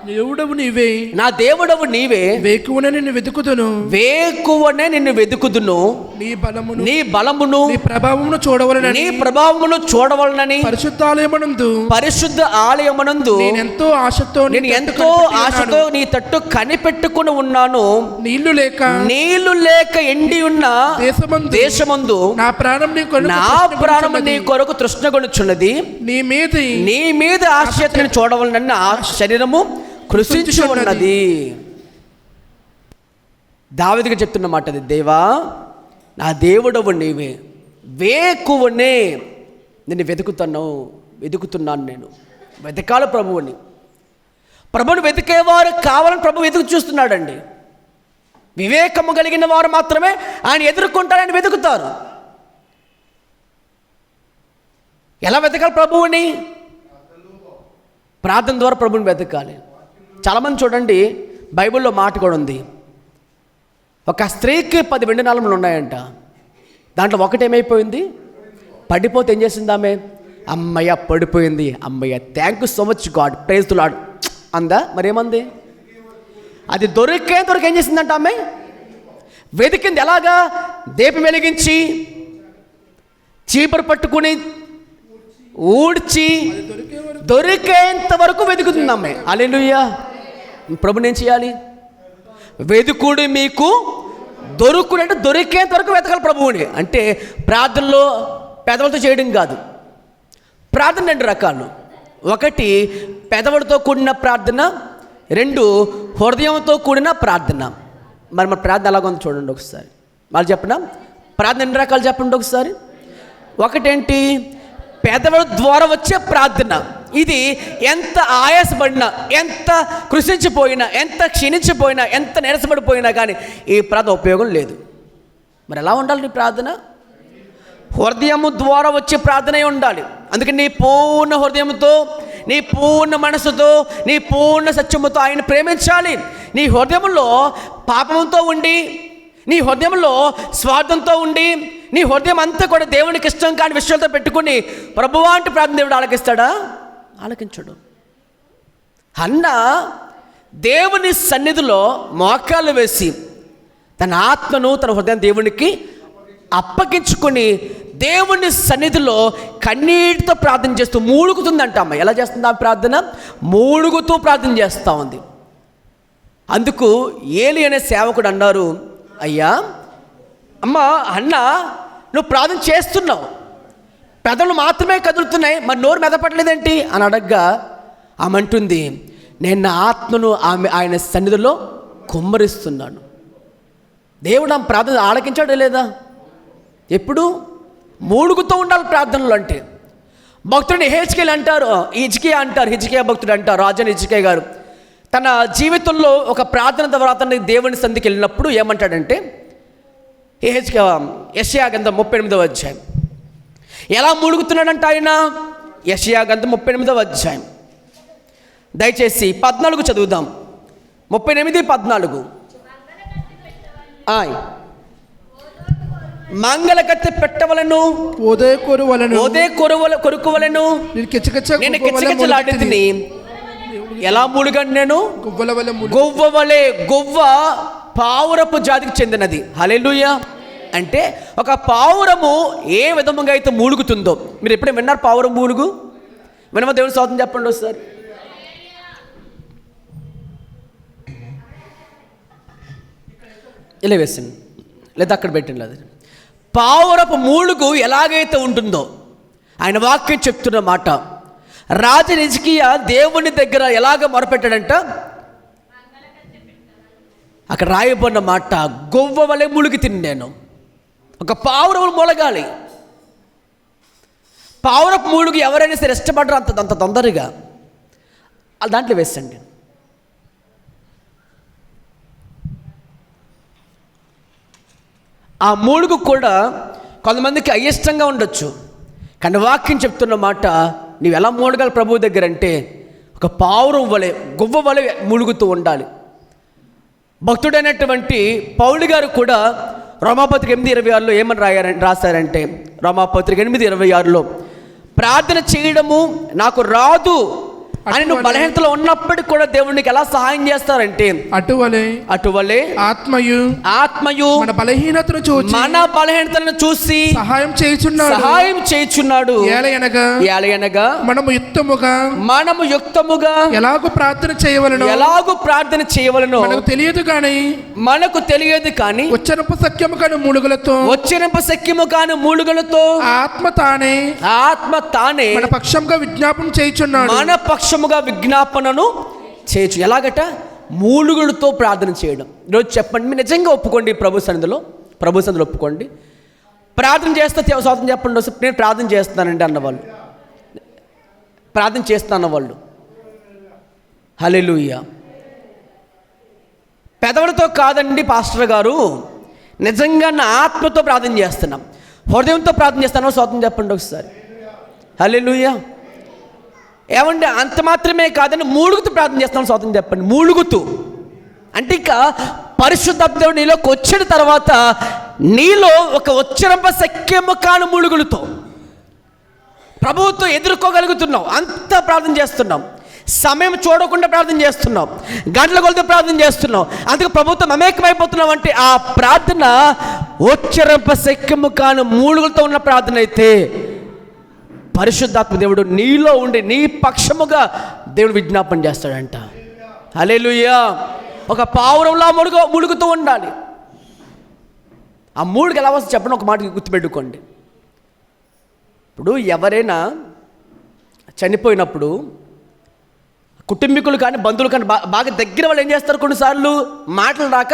దేవుడవు నీవే, నా దేవుడవు నీవే, వేకువనే నిన్ను వెతుకుదును, వేకువనే నిన్ను వెతుకుదును, నీ బలమును నీ బలమును నీ ప్రభావమును చూడవలనని, నీ ప్రభావమును చూడవలనని పరిశుద్ధాలయమునందు పరిశుద్ధ ఆలయమునందు నేను ఎంతో ఆశతో నీ తట్టు కనిపెట్టుకుని ఉన్నాను. నీళ్లు లేక ఎండి ఉన్న దేశమందు నా ప్రాణం నీ కొరకు తృష్ణగొనుచున్నది. నీ మీద ఆశ్చర్యతను చూడవలనని నా శరీరము కృషించి ఉన్నది. దావీదుగా చెప్తున్న మాట అది. దేవా నా దేవుడవు నీవే, వేకువనే నిన్ను వెతుకుతున్నాను నేను. వెతకాలి ప్రభువుని వెతికేవారు కావాలని ప్రభు ఎదుగు చూస్తున్నాడండి. వివేకము కలిగిన వారు మాత్రమే ఆయన ఎదుర్కొంటారు, ఆయన వెతుకుతారు. ఎలా వెతకాలి ప్రభువుని? ప్రార్థన ద్వారా ప్రభువుని వెతకాలి. చాలామంది చూడండి, బైబిల్లో మాట కూడా ఉంది, ఒక స్త్రీకి 10 వెండి నాళములు ఉన్నాయంట. దాంట్లో ఒకటేమైపోయింది, పడిపోతే ఏం చేసింది ఆమె? అమ్మయ్య పడిపోయింది, అమ్మయ్య thank you so much God, praise the Lord అందా? మరేమంది? అది దొరికేం చేసిందంట ఆమె? వెతికింది. ఎలాగా? దీపం వెలిగించి చీపురు పట్టుకుని ఊడ్చి దొరికేంత వరకు వెతుకుతుంది ఆమె. హల్లెలూయా. ప్రభుని ఏం చేయాలి? వెతుకుడు మీకు దొరుకుడు, అంటే దొరికేంత వరకు వెతకాలి ప్రభువుని. అంటే ప్రార్థనలో పెదవులతో చేయడం కాదు. ప్రార్థన 2 రకాలు. ఒకటి పెదవులతో కూడిన ప్రార్థన, 2 హృదయంతో కూడిన ప్రార్థన. మరి మన ప్రార్థన ఎలాగొందో చూడండి ఒకసారి. వాళ్ళు చెప్పనా ప్రార్థన 2 రకాలు చెప్పండి ఒకసారి. ఒకటేంటి? పెదవుల ద్వారా వచ్చే ప్రార్థన. ఇది ఎంత ఆయాసపడినా, ఎంత కృషించిపోయినా, ఎంత క్షీణించిపోయినా, ఎంత నీరసపడిపోయినా కానీ ఈ ప్రార్థన ఉపయోగం లేదు. మరి ఎలా ఉండాలి నీ ప్రార్థన? హృదయము ద్వారా వచ్చే ప్రార్థనే ఉండాలి. అందుకని నీ పూర్ణ హృదయంతో, నీ పూర్ణ మనసుతో, నీ పూర్ణ సత్యముతో ఆయన ప్రేమించాలి. నీ హృదయంలో పాపంతో ఉండి, నీ హృదయంలో స్వార్థంతో ఉండి, నీ హృదయం అంతా కూడా దేవునికి ఇష్టం కాని విషయాలతో పెట్టుకుని ప్రభువా అంటే ప్రార్థన దేవుడు ఆలకిస్తాడా? ఆలకించడు. హన్నా దేవుని సన్నిధిలో మోకాళ్ళు వేసి తన ఆత్మను, తన హృదయం దేవునికి అప్పగించుకొని దేవుని సన్నిధిలో కన్నీటితో ప్రార్థన చేస్తూ మూలుగుతుందంట అమ్మ. ఎలా చేస్తుంది ఆ ప్రార్థన? మూలుగుతూ ప్రార్థన చేస్తూ ఉంది. అందుకు ఏలి అనే సేవకుడు అన్నారు, అయ్యా అమ్మ అన్న నువ్వు ప్రార్థన చేస్తున్నావు, పెదవులు మాత్రమే కదులుతున్నాయి, మరి నోరు మెదపట్లేదేంటి అని అడగ్గా ఆమె అంటుంది, నేను నా ఆత్మను ఆయన సన్నిధిలో కుమ్మరిస్తున్నాను. దేవుడు ఆ ప్రార్థన ఆలకించాడు లేదా? ఎప్పుడు మూడుగుతూ ఉండాలి ప్రార్థనలు. అంటే భక్తుడిని హిజ్కియా భక్తుడు అంటారు, రాజని హిజ్కియా గారు తన జీవితంలో ఒక ప్రార్థన ద్వారా అతన్ని దేవుని సన్నిధికి వెళ్ళినప్పుడు ఏమంటాడంటే, యెషయా గ్రంథం 38వ అధ్యాయం ఎలా మూలుగుతున్నాడంట ఆయన. యెషయా గ్రంథం 38వ అధ్యాయం దయచేసి 14 చదువుదాం. 38, 14. మంగళకత్తి పెట్టవలను, ఉదయ కొరుకువలను, నేను కిచకిచలాడితిని. ఎలా మూలుగను నేను? గువ్వ వలె. గువ్వ పావురపు జాతికి చెందినది. హల్లెలూయా. అంటే ఒక పావురము ఏ విధముగా అయితే మూలుగుతుందో, మీరు ఎప్పుడైనా విన్నారు పావురం మూలుగు? వినమ దేవుని స్తోత్రం చెప్పండి ఒకసారి. ఇలా వేసింది లేదా అక్కడ పెట్టండి. లేదు, పావురపు మూలుగు ఎలాగైతే ఉంటుందో ఆయన వాక్యం చెప్తున్న మాట. రాజు హిజ్కియా దేవుని దగ్గర ఎలాగ మొరపెట్టాడంట, అక్కడ రాయబడిన మాట, గొవ్వ వలె ములిగి తిని నేను. ఒక పావురము మూలగాలి. పావురపు మూలుగు ఎవరైనా సరే ఇష్టపడరు అంత తొందరగా. దాంట్లో వేసండి. ఆ మూలుగు కూడా కొంతమందికి అయిష్టంగా ఉండొచ్చు, కానీ వాక్యం చెప్తున్న మాట, నీవు ఎలా మూలగాలి ప్రభువు దగ్గర అంటే ఒక పావురం వలె, గువ్వ వలె మూలుగుతూ ఉండాలి. భక్తుడైనటువంటి పౌలు గారు కూడా రోమాపత్రిక 8:26 ఏమని రాశారంటే, రోమాపత్రిక 8:26 ప్రార్థన చేయడము నాకు రాదు అని నువ్వు బలహీనతలో ఉన్నప్పటికీ కూడా దేవునికి ఎలా సహాయం చేస్తారంటే, అటువలే ఆత్మయు మన బలహీనతలను చూసి సహాయం చేయుచున్నాడు. ఏలయనగా మనము యుక్తముగా ఎలాగూ ప్రార్థన చేయవలెనో మనకు తెలియదు కానీ ఉచ్చరింప సఖ్యము కాని మూలుగులతో ఆత్మ తానే మన పక్షముగా విజ్ఞాపనను చేయొచ్చు. ఎలాగట? మూలుగులతో ప్రార్థన చేయడం. ఈరోజు చెప్పండి, మీరు నిజంగా ఒప్పుకోండి, ప్రభు సన్నిధిలో ఒప్పుకోండి. ప్రార్థన చేస్తే స్వాతంత్రం చెప్పండి. నేను ప్రార్థన చేస్తున్నానండి అన్నవాళ్ళు, ప్రార్థన చేస్తాను అన్నవాళ్ళు. హల్లెలూయా. పెదవులతో కాదండి పాస్టర్ గారు, నిజంగా నా ఆత్మతో ప్రార్థన చేస్తున్నాం, హృదయంతో ప్రార్థన చేస్తాను స్వాతంత్రం చెప్పండి ఒకసారి. హల్లెలూయా. ఏమంటే అంత మాత్రమే కాదని మూలుగుతూ ప్రార్థన చేస్తాను స్వాతంత్రం చెప్పండి. మూలుగుతూ అంటే ఇక పరిశుద్ధాత్మ దేవుడు నీలోకి వచ్చిన తర్వాత నీలో ఒక ఉచ్చరింప సఖ్యము కాని మూలుగులతో ప్రభువుతో ఎదుర్కోగలుగుతున్నావు. అంత ప్రార్థన చేస్తున్నాం, సమయం చూడకుండా ప్రార్థన చేస్తున్నాం, గంటల కొలది ప్రార్థన చేస్తున్నాం. అందుకు ప్రభుత్వం మమేకమైపోతున్నాం. అంటే ఆ ప్రార్థన ఉచ్చరింప సఖ్యము కాని మూలుగులతో ఉన్న ప్రార్థన అయితే పరిశుద్ధాత్మ దేవుడు నీలో ఉండి నీ పక్షముగా దేవుడు విజ్ఞాపన చేస్తాడంట. హల్లెలూయా. ఒక పావురంలా ములుగుతూ ఉండాలి. ఆ మూడుకి ఎలా వస్తుంది చెప్పండి, ఒక మాట గుర్తుపెట్టుకోండి. ఇప్పుడు ఎవరైనా చనిపోయినప్పుడు కుటుంబీకులు కానీ బంధువులు కానీ బాగా దగ్గర వాళ్ళు ఏం చేస్తారు, కొన్నిసార్లు మాటలు రాక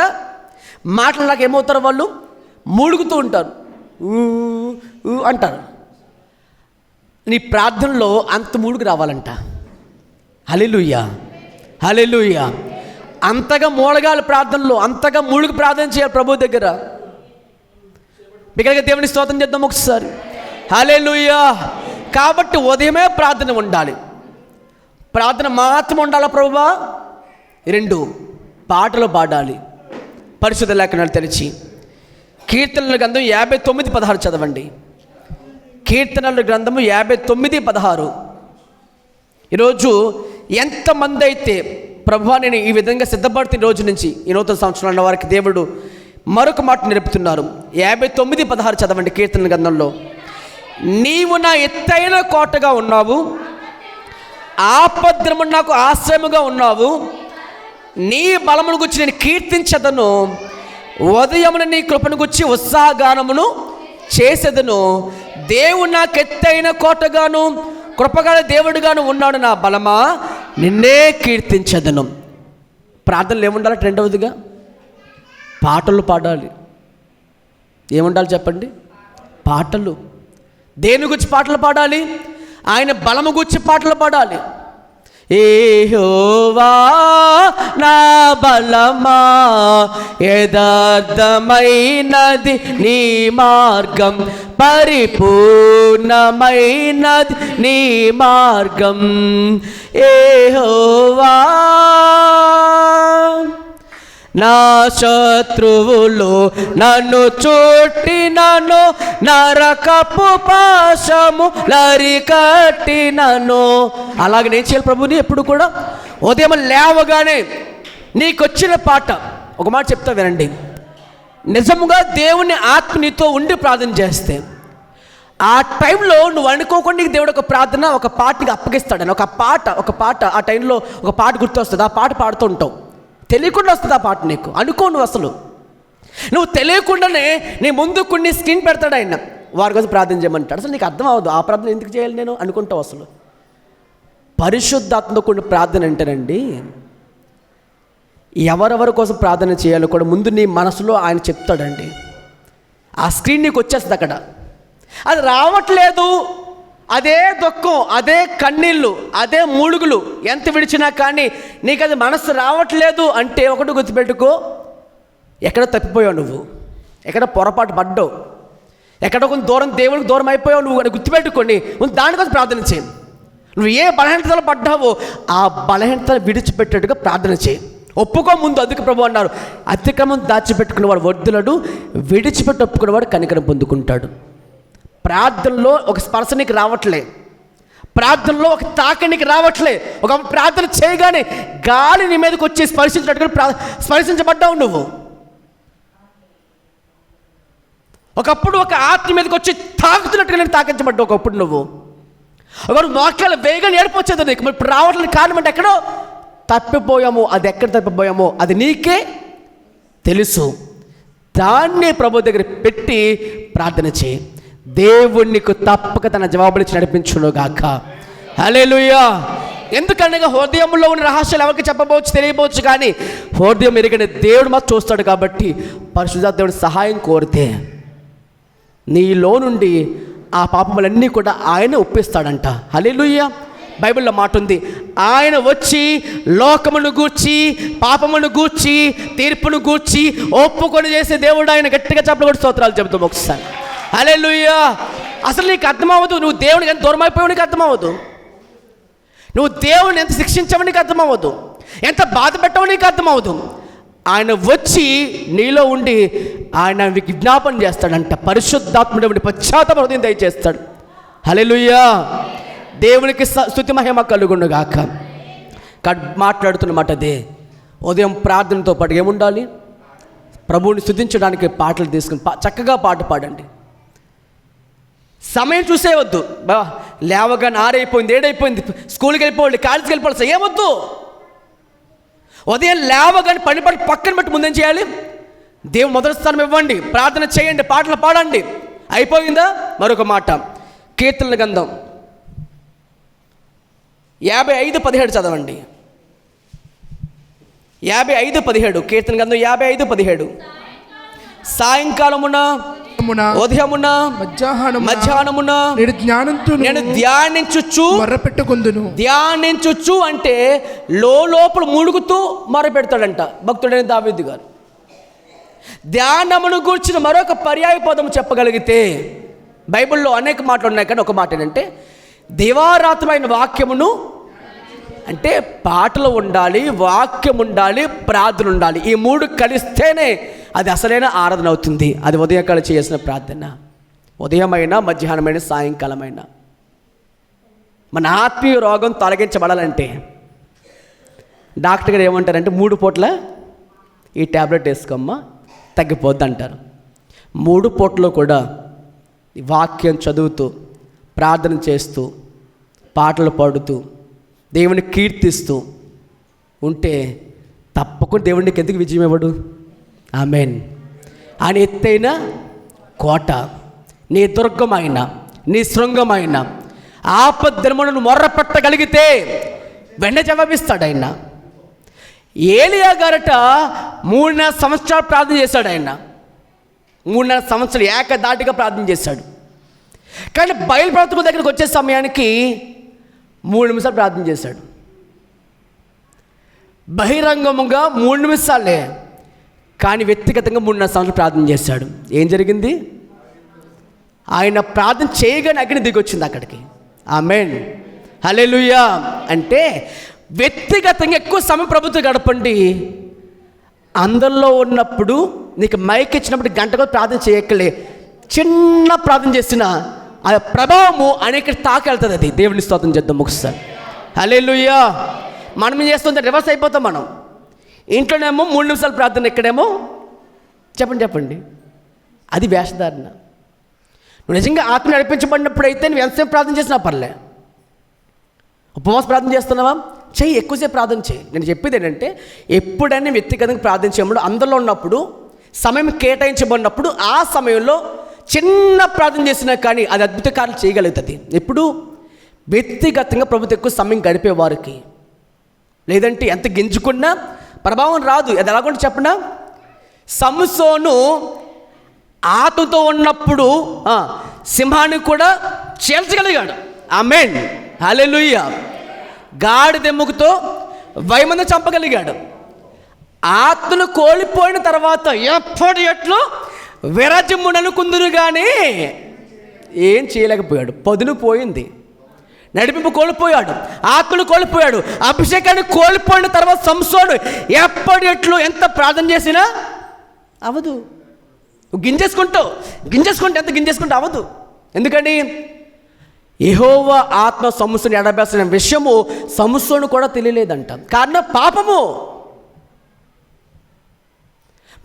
ఏమవుతారు, వాళ్ళు మూలుగుతూ ఉంటారు, అంటారు. నీ ప్రార్థనలో అంత మూలుగు రావాలంట. హల్లెలూయా, హల్లెలూయా. అంతగా మూలగాలి ప్రార్థనలో, అంతగా మూలుగు ప్రార్థన చేయాలి ప్రభు దగ్గర. బిగ్గరగా దేవుని స్తోత్రం చేద్దాం ఒకసారి. హల్లెలూయా. కాబట్టి ఉదయమే ప్రార్థన ఉండాలి. ప్రార్థన మాత్రం ఉండాలా ప్రభువా? 2 పాటలు పాడాలి. పరిశుద్ధ లేఖనాలు తెరిచి కీర్తనల గ్రంథం 59:16 చదవండి. కీర్తనల గ్రంథము 59:16. ఈరోజు ఎంతమంది అయితే ప్రభువా నేను ఈ విధంగా సిద్ధపడుతున్న రోజు నుంచి ఈ నూతన సంవత్సరం అన్న వారికి దేవుడు మరొక మాట నేర్పుతున్నారు. 59:16 చదవండి కీర్తనల గ్రంథంలో. నీవు నా ఎత్తైన కోటగా ఉన్నావు, ఆపద్రము నాకు ఆశ్రయముగా ఉన్నావు, నీ బలమును గురించి నేను కీర్తించదను, ఉదయమున నీ కృపను గురించి ఉత్సాహగానమును చేసేదను. దేవుడు నాకు ఎత్తైన కోటగాను కృపగల దేవుడుగాను ఉన్నాడు, నా బలమా నిన్నే కీర్తించదను. ప్రార్థనలు ఏముండాలి? 2వదిగా పాటలు పాడాలి. ఏముండాలి చెప్పండి? పాటలు. దేని గురించి పాటలు పాడాలి? ఆయన బలము గురించి పాటలు పాడాలి. యెహోవా నా బలమా, యథార్థమైనది నీ మార్గం, పరిపూర్ణమైనది నీ మార్గం. యెహోవా నా శత్రువులు నన్ను చుట్టినను, నరకపు పాశము లరికట్టినను. అలాగే నేను చేయాలి ప్రభుని ఎప్పుడు కూడా ఉదయం లేవగానే నీకొచ్చిన పాట ఒక మాట చెప్తా వినండి. నిజముగా దేవుని ఆత్మ నీతో ఉండి ప్రార్థన చేస్తే ఆ టైంలో నువ్వు అనుకోకుండా నీకు దేవుడు ఒక ప్రార్థన, ఒక పాట నీకు అప్పగిస్తాడని. ఒక పాట ఆ టైంలో ఒక పాట గుర్తొస్తుంది. ఆ పాట పాడుతూ ఉంటావు, తెలియకుండా వస్తుంది ఆ పాట నీకు. అనుకో నువ్వు తెలియకుండానే నీ ముందు కొన్ని స్క్రీన్ పెడతాడు ఆయన, వారి కోసం ప్రార్థన చేయమంటాడు. అసలు నీకు అర్థం అవ్వదు ఆ ప్రార్థన ఎందుకు చేయాలి నేను అనుకుంటావు. అసలు పరిశుద్ధాత్మతో కూడిన ప్రార్థన అంటేనండి, ఎవరెవరి కోసం ప్రార్థన చేయాలో కూడా ముందు నీ మనసులో ఆయన చెప్తాడండి. ఆ స్క్రీన్ నీకు వచ్చేస్తుంది అక్కడ. అది రావట్లేదు, అదే దుఃఖం, అదే కన్నీళ్ళు, అదే మూడుగులు ఎంత విడిచినా కానీ నీకు అది మనసు రావట్లేదు అంటే ఒకటి గుర్తుపెట్టుకో, ఎక్కడ తప్పిపోయావు నువ్వు, ఎక్కడ పొరపాటు పడ్డావు, ఎక్కడ కొంచెం దూరం దేవుడికి దూరం అయిపోయావు నువ్వు అని గుర్తుపెట్టుకోండి. ముందు దానికోసం ప్రార్థన చేయి. నువ్వు ఏ బలహీనతలు పడ్డావో ఆ బలహీనతలు విడిచిపెట్టేట్టుగా ప్రార్థన చేయి. ఒప్పుకో ముందు. అందుకు ప్రభు అన్నారు, అతిక్రమం దాచిపెట్టుకున్నవాడు వర్ధులడు, విడిచిపెట్టి ఒప్పుకున్నవాడు కనికరం పొందుకుంటాడు. ప్రార్థనలో ఒక స్పర్శ నీకు రావట్లే, ప్రార్థనలో ఒక తాకనికి రావట్లే. ఒక ప్రార్థన చేయగానే గాలి నీ మీదకి వచ్చి స్పర్శించినట్టుగా స్పర్శించబడ్డావు నువ్వు. ఒకప్పుడు ఒక ఆత్మ మీదకి వచ్చి తాకుతున్నట్టుగా నేను తాకించబడ్డావు ఒకప్పుడు నువ్వు. ఒకరు మోకాళ్ళ వేగంగా ఏడిపోచ్చేది నీకు. మరి రావట్లేని కారణం అంటే ఎక్కడో తప్పిపోయాము. అది ఎక్కడ తప్పిపోయామో అది నీకే తెలుసు. దాన్ని ప్రభు దగ్గర పెట్టి ప్రార్థన చేయి. దేవుడు నీకు తప్పక తన జవాబులు ఇచ్చి నడిపించునుగాక. హల్లెలూయా. ఎందుకనగా హృదయంలో ఉన్న రహస్యాలు ఎవరికి చెప్పబోవచ్చు, తెలియబోవచ్చు, కానీ హృదయం ఎరిగిన దేవుడు మాకు చూస్తాడు. కాబట్టి పరిశుద్ధాత్మ దేవుడు సహాయం కోరితే నీలో నుండి ఆ పాపములన్నీ కూడా ఆయన ఒప్పిస్తాడంట. హల్లెలూయా. బైబిల్లో మాట ఉంది, ఆయన వచ్చి లోకమును గూర్చి, పాపమును గూర్చి, తీర్పును గూర్చి ఒప్పుకొని చేసే దేవుడు ఆయన. గట్టిగా చెప్పలు కూడా స్తోత్రాలు చెబుతాం ఒకసారి. హల్లెలూయా. అసలు నీకు అర్థమవ్వదు, నువ్వు దేవునికి ఎంత దూరం అయిపోయావు నీకు అర్థమవ్వదు, నువ్వు దేవుని ఎంత శిక్షించావు నీకు అర్థమవ్వదు, ఎంత బాధ పెట్టావు నీకు అర్థమవ్వదు. ఆయన వచ్చి నీలో ఉండి ఆయన విజ్ఞాపన చేస్తాడంట. పరిశుద్ధాత్ముడు పశ్చాత్తాప హృదయం దయచేస్తాడు. హల్లెలూయా. దేవునికి స్తుతి మహిమ కలుగును గాక. మాట్లాడుతున్నమాట అదే. ఉదయం ప్రార్థనతో పాటు ఏముండాలి, ప్రభువుని స్తుతించడానికి పాటలు తీసుకుని చక్కగా పాట పాడండి. సమయం చూసేవద్దు. లేవగానే 6 అయిపోయింది, 7 అయిపోయింది, స్కూల్కి వెళ్ళిపోవాలి, కాలేజీకి వెళ్ళిపోవాలి, ఏమొద్దు. ఉదయం లేవగానే పని పక్కన పెట్టి ముందేం చేయాలి, దేవుడు మొదటి స్థానం ఇవ్వండి, ప్రార్థన చేయండి, పాటలు పాడండి. అయిపోయిందా? మరొక మాట, కీర్తనల గ్రంథం 55:17 చదవండి. 55:17 కీర్తన గ్రంథం 55:17. సాయంకాలమున, ఉదయమున, మధ్యాహ్నమున నేను ధ్యానించుచు మొరపెట్టుకొందును. ధ్యానించుచు అంటే లోపల ముడుగుతూ మొరపెడతాడంట భక్తుడైన దావీదు గారు. ధ్యానమును గూర్చిన మరొక పర్యాయ పదం చెప్పగలిగితే బైబిల్లో అనేక మాటలు ఉన్నాయి, కానీ ఒక మాట ఏంటంటే దివారాత్రమైన వాక్యమును, అంటే పాటలు ఉండాలి, వాక్యం ఉండాలి, ప్రార్థన ఉండాలి. ఈ 3 కలిస్తేనే అది అసలైన ఆరాధన అవుతుంది. అది ఉదయకాల చేసిన ప్రార్థన, ఉదయమైనా, మధ్యాహ్నమైన, సాయంకాలమైనా. మన ఆత్మీయ రోగం తొలగించబడాలంటే డాక్టర్ గారు ఏమంటారంటే 3 పూట్ల ఈ ట్యాబ్లెట్ వేసుకోమ్మా తగ్గిపోద్ది అంటారు. 3 పూటలో కూడా వాక్యం చదువుతూ, ప్రార్థన చేస్తూ, పాటలు పాడుతూ, దేవుని కీర్తిస్తూ ఉంటే తప్పకుండా దేవుడికి ఎందుకు విజయం ఇవ్వడు? ఆమేన్. ఆయన ఎత్తైన కోట, నీ దుర్గమైన, నీ శృంగమైన, ఆపద్దినములను మొర్రపెట్టగలిగితే వెంటనే జవాబిస్తాడు ఆయన. ఏలియా గారట 3.5 సంవత్సరాలు ప్రార్థన చేశాడు ఆయన. 3.5 సంవత్సరాలు ఏకదాటిగా ప్రార్థన చేశాడు. కానీ బయలుప్రవక్త దగ్గరికి వచ్చే సమయానికి 3 నిమిషాలు ప్రార్థన చేశాడు. బహిరంగముగా 3 నిమిషాలే, కానీ వ్యక్తిగతంగా 3.5 సంవత్సరాలు ప్రార్థన చేశాడు. ఏం జరిగింది? ఆయన ప్రార్థన చేయగానే అగ్ని దిగొచ్చింది అక్కడికి. ఆమేన్. హల్లెలూయా. అంటే వ్యక్తిగతంగా ఎక్కువ సమయం ప్రభుత్వం గడపండి, అందరిలో ఉన్నప్పుడు నీకు మైక్ ఇచ్చినప్పుడు గంట కూడా ప్రార్థన చేయక్కలే, చిన్న ప్రార్థన చేసిన ఆ ప్రభావము అనేక తాకెళ్తుంది. అది దేవుని స్తోత్రం చేద్దాం ఒకసారి. హల్లెలూయా. మనం ఏం చేస్తుంటే రివర్స్ అయిపోతాం. మనం ఇంట్లోనేమో 3 నిమిషాలు ప్రార్థన, ఇక్కడేమో చెప్పండి. అది వేషధారణ. నువ్వు నిజంగా ఆత్మ నడిపించబడినప్పుడు అయితే నువ్వు ఎంతసేపు ప్రార్థన చేసినా పర్లే. ఉపవాస ప్రార్థన చేస్తున్నావా, చెయ్యి, ఎక్కువసేపు ప్రార్థన చేయి. నేను చెప్పేది ఏంటంటే, ఎప్పుడైనా వ్యక్తిగతంగా ప్రార్థన చేయమడు అందరిలో ఉన్నప్పుడు, సమయం కేటాయించబడినప్పుడు ఆ సమయంలో చిన్న ప్రార్థన చేసినా కానీ అది అద్భుత కార్యాలు చేయగలుగుతుంది. ఎప్పుడు వ్యక్తిగతంగా ప్రభుత్వం ఎక్కువ సమయం గడిపే వారికి. లేదంటే ఎంత గింజుకున్నా ప్రభావం రాదు. అది ఎలాగంటే చెప్పనా, సంసోను ఆత్మతో ఉన్నప్పుడు సింహాన్ని కూడా చేల్చగలిగాడు. ఆమేన్, హల్లెలూయా. గాడిదెమ్ముకతో 1000 మంది చంపగలిగాడు. ఆత్మను కోల్పోయిన తర్వాత ఎట్లు విరజముననుకుందురు కానీ ఏం చేయలేకపోయాడు. పదును పోయింది, నడిపింపు కోల్పోయాడు, ఆత్మను కోల్పోయాడు, అభిషేకాన్ని కోల్పోయిన తర్వాత సంసోను ఎట్లు ఎంత ప్రార్థన చేసినా అవదు. గింజేసుకుంటే ఎంత గింజేసుకుంటే అవదు. ఎందుకని యెహోవా ఆత్మ సంసోను ఎడబాసిన విషయము సంసోను కూడా తెలియలేదంట. కారణం పాపము.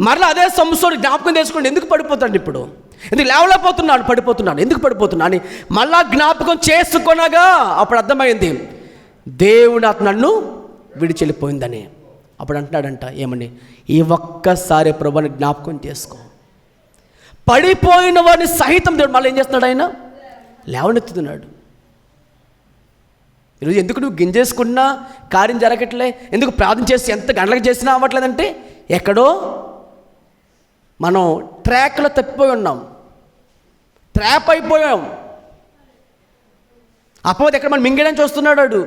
మరలా అదే సంసోను జ్ఞాపకం చేసుకుంటే ఎందుకు పడిపోతాడు, ఇప్పుడు ఎందుకు లేవలేకపోతున్నాడు, పడిపోతున్నాడు, ఎందుకు పడిపోతున్నా అని మళ్ళా జ్ఞాపకం చేసుకొనగా అప్పుడు అర్థమైంది దేవుని ఆత్మ నన్ను విడిచెళ్ళిపోయిందని. అప్పుడు అంటున్నాడంట ఏమని, ఈ ఒక్కసారి ప్రభువుని జ్ఞాపకం చేసుకో. పడిపోయిన వాడిని సహితం దేవుడు మళ్ళీ ఏం చేస్తున్నాడు, ఆయన లేవనెత్తుతున్నాడు. ఈరోజు ఎందుకు నువ్వు గింజేసుకున్నా కార్యం జరగట్లే, ఎందుకు ప్రార్థన చేసి ఎంత గంటలకు చేసినా అవ్వట్లేదంటే ఎక్కడో మనం ట్రాక్లో తప్పిపోయి ఉన్నాం, ట్రాప్ అయిపోయాం. అపోతే ఎక్కడ మనం మింగేయడానికి చూస్తున్నాడు వాడు.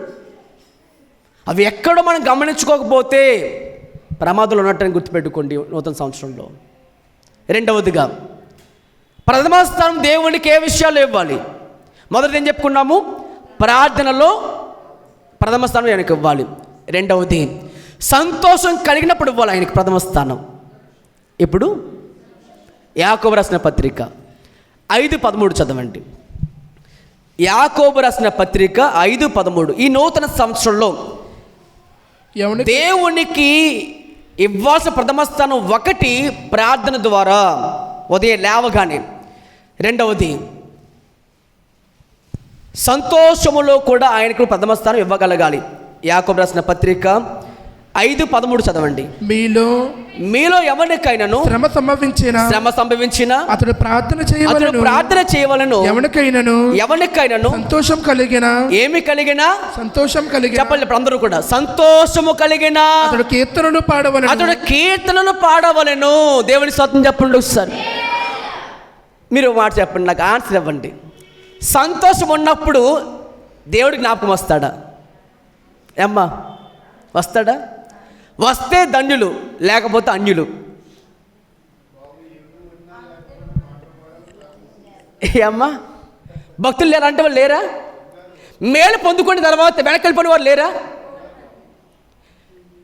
అవి ఎక్కడో మనం గమనించుకోకపోతే ప్రమాదంలో ఉన్నట్టని గుర్తుపెట్టుకోండి నూతన సంవత్సరంలో. రెండవదిగా ప్రథమ స్థానం దేవునికి ఏ విషయాలు ఇవ్వాలి? మొదటిది ఏం చెప్పుకున్నాము, ప్రార్థనలో ప్రథమ స్థానం ఆయనకి ఇవ్వాలి. రెండవది సంతోషం కలిగినప్పుడు ఇవ్వాలి ఆయనకి ప్రథమ స్థానం. ఇప్పుడు యాకోబు రాసిన పత్రిక 5:13 చదవండి. యాకోబు రాసిన పత్రిక 5:13. ఈ నూతన సంవత్సరంలో దేవునికి ఇవ్వాల్సిన ప్రథమ స్థానం ఒకటి ప్రార్థన ద్వారా ఉదయం లేవగానే, రెండవది సంతోషములో కూడా ఆయనకు ప్రథమ స్థానం ఇవ్వగలగాలి. యాకోబు రాసిన పత్రిక 5:13 చదవండి. మీలో ఎవరికైనాను శ్రమ సంభవించిన అతడు ప్రార్థన చేయవలెను. ఎవరికైనాను సంతోషం కలిగిన చెప్పండి అందరూ కూడా, సంతోషము కలిగిన అతడు కీర్తనలు పాడవలెను. దేవుని స్తోత్రం చెప్పండి ఒకసారి. మీరు మాట చెప్పండి, నాకు ఆన్సర్ ఇవ్వండి. సంతోషం ఉన్నప్పుడు దేవుడి జ్ఞాపకం వస్తాడా? ఏమ్మా వస్తాడా? వస్తే ధన్యులు, లేకపోతే అన్యులు. అమ్మా భక్తులు లేరా అంటే వాళ్ళు లేరా? మేలు పొందుకున్న తర్వాత వెనక్కి వెళ్ళిపోయిన వారు లేరా?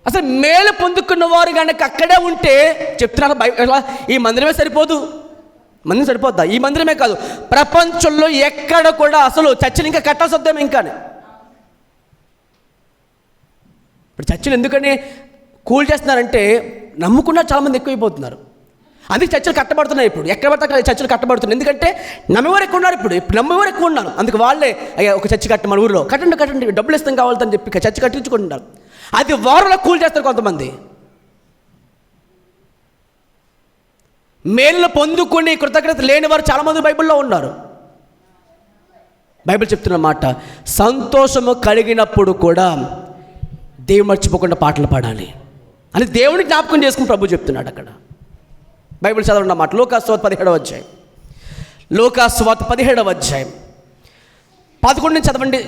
అసలు మేలు పొందుకున్న వారు కనుక అక్కడే ఉంటే చెప్తున్నారు, ఈ మందిరమే సరిపోదు. మందిరం సరిపోద్దా? ఈ మందిరమే కాదు, ప్రపంచంలో ఎక్కడ కూడా అసలు చర్చలు ఇంకా కట్టాల్సి వద్దాం. ఇంకా ఇప్పుడు చర్చలు ఎందుకని కూల్ చేస్తున్నారంటే నమ్ముకున్న చాలామంది ఎక్కువైపోతున్నారు. అందుకే చర్చలు కట్టబడుతున్నాయి. ఇప్పుడు ఎక్కడ పడితే అక్కడ చర్చలు కట్టబడుతున్నాయి. ఎందుకంటే నమ్మేవారు ఎక్కువ ఉన్నారు. ఇప్పుడు నమ్మేవారు ఎక్కువ ఉన్నారు. అందుకు వాళ్ళే అయ్యా ఒక చర్చ కట్ట, మన ఊరిలో కట్టండి డబ్బులు ఇస్తాం కావాలని చెప్పి చర్చ కట్టించుకుంటున్నారు. అది వారంలో కూల్ చేస్తారు కొంతమంది. మేలు పొందుకుని కృతజ్ఞత లేని వారు చాలామంది బైబిల్లో ఉన్నారు. బైబిల్ చెప్తున్న మాట, సంతోషము కలిగినప్పుడు కూడా దేవుడు మర్చిపోకుండా పాటలు పాడాలి అని దేవుని జ్ఞాపకం చేసుకుని ప్రభు చెప్తున్నాడు అక్కడ. బైబిల్ చదవండి మాట, లోకాసువార్త 17వ అధ్యాయం. లోకాసువార్త 17వ అధ్యాయం 11 నుంచి చదవండి.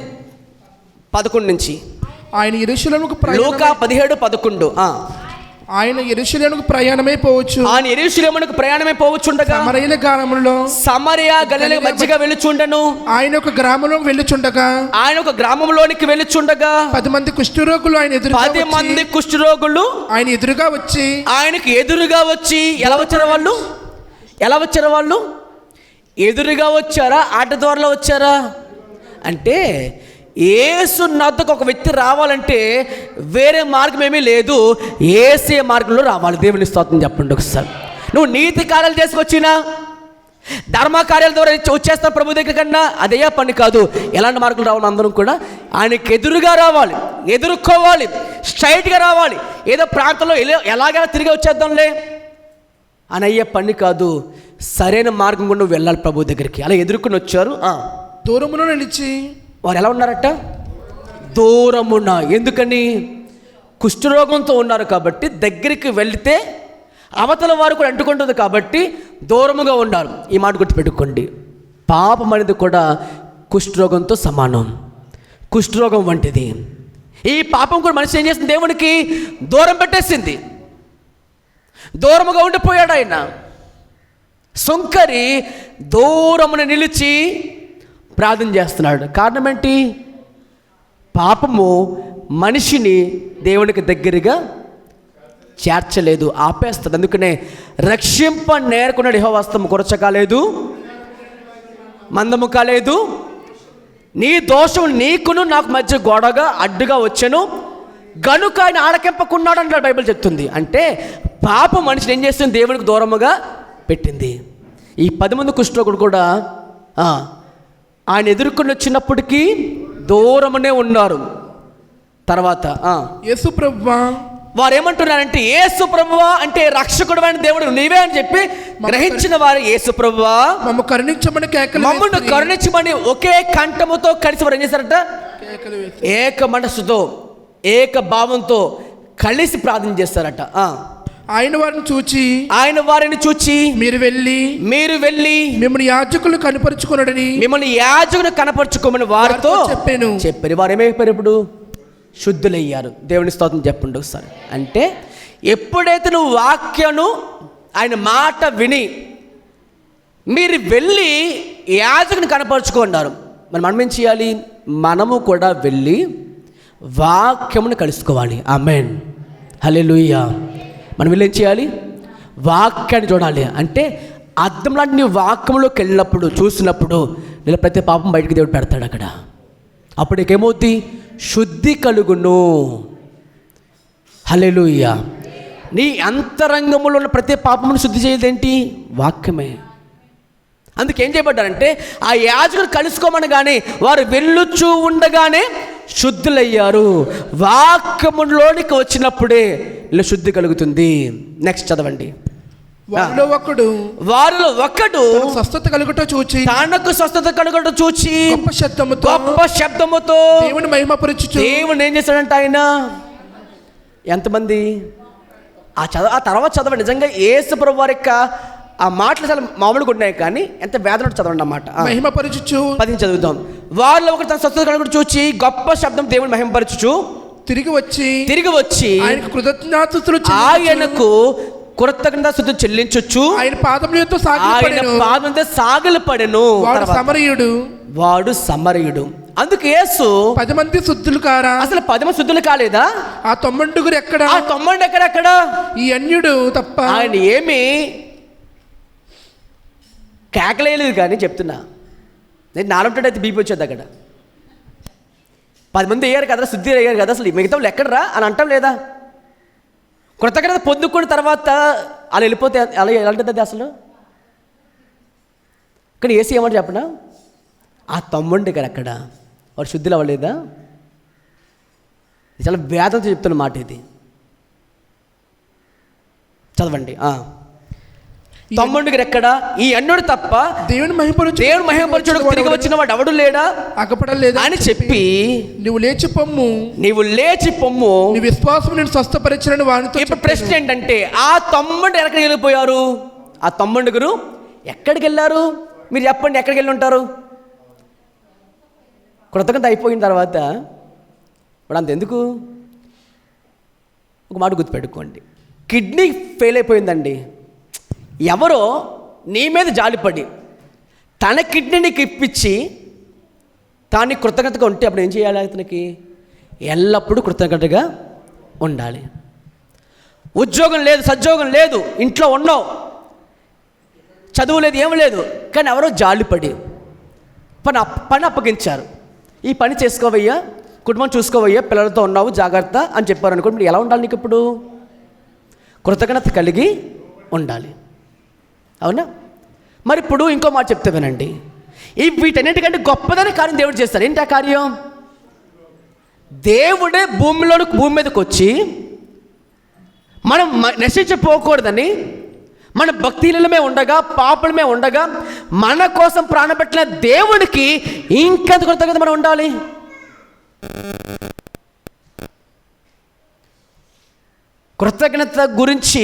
11 నుంచి ఆయన యెరూషలేముకు లోకా 17:11. ఆయన యెరూషలేమునకు ప్రయాణమై పోవచ్చు. ఆయన యెరూషలేమునకు ప్రయాణమై పోవచ్చుండగా సమరయ గ్రామంలో సమరయ గలిలయ మధ్యగా వెళ్ళుచుండెను. ఆయన ఒక గ్రామంలో వెళ్ళుచుండగా ఆయన ఒక గ్రామంలోనికి వెళ్ళుచుండగా 10 మంది కుష్ఠరోగులు ఆయన ఎదురుగా 10 మంది కుష్ఠరోగులు ఆయన ఎదురుగా వచ్చి ఆయనకి ఎదురుగా వచ్చి ఎలా వచ్చారు వాళ్ళు ఎదురుగా వచ్చారా, ఆట ద్వారాలో వచ్చారా? అంటే యేసు నద్దకు ఒక వ్యక్తి రావాలంటే వేరే మార్గం ఏమీ లేదు, యేసే మార్గంలో రావాలి. దేవుని స్తోత్రం చెప్పండి ఒకసారి. నువ్వు నీతి కార్యాలు చేసుకొచ్చినా, ధర్మ కార్యాల ద్వారా వచ్చేస్తా ప్రభు దగ్గర కన్నా అదే పని కాదు. ఎలాంటి మార్గం రావాలి? అందరం కూడా ఆయనకి ఎదురుగా రావాలి, ఎదుర్కోవాలి, స్ట్రైట్గా రావాలి. ఏదో ప్రాంతంలో ఎలాగైనా తిరిగి వచ్చేద్దాంలే అని అయ్యే పని కాదు. సరైన మార్గం కూడా నువ్వు వెళ్ళాలి ప్రభు దగ్గరికి. అలా ఎదుర్కొని వచ్చారు. దూరములో నిలిచి వారు ఎలా ఉన్నారట? దూరమున. ఎందుకని? కుష్ఠరోగంతో ఉన్నారు కాబట్టి దగ్గరికి వెళితే అవతల వారు కూడా అంటుకుంటుంది కాబట్టి దూరముగా ఉన్నారు. ఈ మాట గుర్తుపెట్టుకోండి. పాపం అనేది కూడా కుష్ఠరోగంతో సమానం, కుష్ఠరోగం వంటిది. ఈ పాపం కూడా మనిషి ఏం చేసింది? దేవునికి దూరం పెట్టేసింది, దూరముగా ఉండిపోయాడు ఆయన. సుంకరి దూరమున నిలిచి ప్రార్థన చేస్తున్నాడు. కారణం ఏంటి? పాపము మనిషిని దేవునికి దగ్గరగా చేర్చలేదు, ఆపేస్తుంది. అందుకనే రక్షింప నేర్కొన్నాడు. యెహోవా హస్తము కొరచ కాలేదు, మందము కాలేదు, నీ దోషం నీకును నాకు మధ్య గోడగా అడ్డుగా వచ్చాను గనుక ఆయన ఆడకెంపకున్నాడు అంటాడు బైబిల్ చెప్తుంది. అంటే పాపం మనిషిని ఏం చేస్తుంది? దేవునికి దూరముగా పెట్టింది. ఈ 10 మంది కుష్ఠరోగుడు కూడా ఆయన ఎదుర్కొని వచ్చినప్పటికీ దూరమునే ఉన్నారు. తర్వాత యేసు ప్రభువా, వారు ఏమంటున్నారంటే యేసు ప్రభువా అంటే రక్షకుడు అయిన దేవుడు నీవే అని చెప్పి గ్రహించిన వారు యేసు ప్రభువా మమ్మల్ని కరుణించమని ఒకే కంఠముతో కలిసి వారు ఏం చేశారట? ఏక మనస్సుతో, ఏక భావంతో కలిసి ప్రార్థన చేస్తారట. ఆయన వారిని చూచి మీరు వెళ్ళి మిమ్మల్ని యాజకులు కనపరుచుకోమని వారితో చెప్పారు. వారు ఏమైపోయారు? ఇప్పుడు శుద్ధులయ్యారు. దేవుని స్తోత్రం చెప్పండి ఒకసారి. అంటే ఎప్పుడైతే నువ్వు వాక్యను ఆయన మాట విని మీరు వెళ్ళి యాజకుని కనపరుచుకున్నారు, మరి మనం ఏం చేయాలి? మనము కూడా వెళ్ళి వాక్యమును కలుసుకోవాలి. ఆమేన్, హల్లెలూయా. మనం వెళ్ళి ఏం చేయాలి? వాక్యాన్ని చూడాలి. అంటే అర్థం లాంటి నీ వాక్యంలోకి వెళ్ళినప్పుడు, చూసినప్పుడు నేను ప్రతి పాపం బయటికి దేవుడు పెడతాడు అక్కడ. అప్పుడు ఏమవుతుంది? శుద్ధి కలుగును. హల్లెలూయా. నీ అంతరంగంలో ఉన్న ప్రతి పాపమును శుద్ధి చేయదేంటి? వాక్యమే. అందుకేం చేయబడ్డారంటే ఆ యాజకులు కలుసుకోమనగానే వారు వెళ్ళుచూ ఉండగానే శుద్ధులయ్యారు. వాక్యములోనికి వచ్చినప్పుడే ఇలా శుద్ధి కలుగుతుంది. నెక్స్ట్ చదవండి. వారిలో ఒకడు స్వస్థత కలుగుట చూచి తనకు స్వస్థత కలుగుట చూచి గొప్ప శబ్దముతో దేవుని మహిమపరచుచు. దేవుని ఏం చేశాడంట ఆయన? ఎంతమంది? ఆ తర్వాత చదవండి. నిజంగా యేసు ప్రభువు వారి యొక్క ఆ మాటలు చాలా మామూలుగా ఉన్నాయి, కానీ ఎంత వేదన చదవండి అన్నమాట. మహిమపరచుచు 10 చదువుతాం. వారిలో ఒకటి తన స్వస్థత కలుగుట చూచి గొప్ప శబ్దం దేవుని మహిమపరచుచు తిరిగి వచ్చి ఆయనకు కృతజ్ఞతాస్తుతులు చెల్లించొచ్చు. ఆయన పాదములతో సాగిలపడెను. వాడు సమరయుడు. అందుకు యేసు 10 మంది శుద్ధులు కారా? అసలు 10 మంది శుద్ధులు కాలేదా? ఆ 90 ఎక్కడ? ఆ 90 ఎక్కడ? ఈ అన్యుడు తప్ప ఆయన ఏమి కేకలేదు. కానీ చెప్తున్నా, నేను నాలుగుంటే బీపీ వచ్చేది అక్కడ. 10 మంది అయ్యారు కదా, శుద్ధి అయ్యారు కదా, అసలు మిగతా వాళ్ళు ఎక్కడరా అని అంటాం లేదా? కృతజ్ఞత పొందుకున్న తర్వాత అలా వెళ్ళిపోతే అలా ఎలాంటిది అది అసలు? కానీ ఏసీ ఏమంటే చెప్పనా, ఆ తమ్ముడి గారు అక్కడ వాడు శుద్ధులు అవ్వలేదా? చాలా వేదంతో చెప్తున్న మాట ఇది. చదవండి. తమ్ముడి గారు ఎక్కడ? ఈ అన్నుడు తప్ప దేవుని మహిమపరచుడు తిరిగి వచ్చిన వాడు ఎవడు లేడా? అగపడలేదా అని చెప్పి నువ్వు లేచి పొమ్ము నీ విశ్వాసం నేను స్వస్థపరిచిన వాడితో. ఇప్పుడు ప్రశ్న ఏంటంటే, ఆ తమ్ముడు ఎక్కడికి వెళ్ళిపోయారు? ఆ తమ్ముడు గారు ఎక్కడికి వెళ్ళారు? మీరు చెప్పండి, ఎక్కడికి వెళ్ళి ఉంటారు? కృతజ్ఞత అయిపోయిన తర్వాత వాడు అంత ఎందుకు? ఒక మాట గుర్తుపెట్టుకోండి, కిడ్నీ ఫెయిల్ అయిపోయిందండి. ఎవరో నీ మీద జాలిపడి తన కిడ్నీ నీకు ఇప్పించి తాను కృతజ్ఞతగా ఉంటే అప్పుడు ఏం చేయాలి? అతనికి ఎల్లప్పుడూ కృతజ్ఞతగా ఉండాలి. ఉద్యోగం లేదు, సద్యోగం లేదు, ఇంట్లో ఉన్నావు, చదువు లేదు, ఏమి లేదు, కానీ ఎవరో జాలిపడి పని అప్పగించారు. ఈ పని చేసుకోవయ్యా, కుటుంబం చూసుకోవయ్యా, పిల్లలతో ఉన్నావు, జాగ్రత్త అని చెప్పారు అనుకోండి. మీరు ఎలా ఉండాలి? నీకు ఇప్పుడు కృతజ్ఞత కలిగి ఉండాలి. అవునా? మరి ఇప్పుడు ఇంకో మాట చెప్తే వినండి. ఈ వీటన్నిటికంటే గొప్పదనే కార్యం దేవుడు చేస్తారు. ఏంటి ఆ కార్యం? దేవుడే భూమి మీదకి వచ్చి మనం నశించిపోకూడదని మన భక్తిలమే ఉండగా, పాపలమే ఉండగా మన కోసం ప్రాణపెట్టిన దేవుడికి ఇంకెంత కృతజ్ఞత మనం ఉండాలి. కృతజ్ఞత గురించి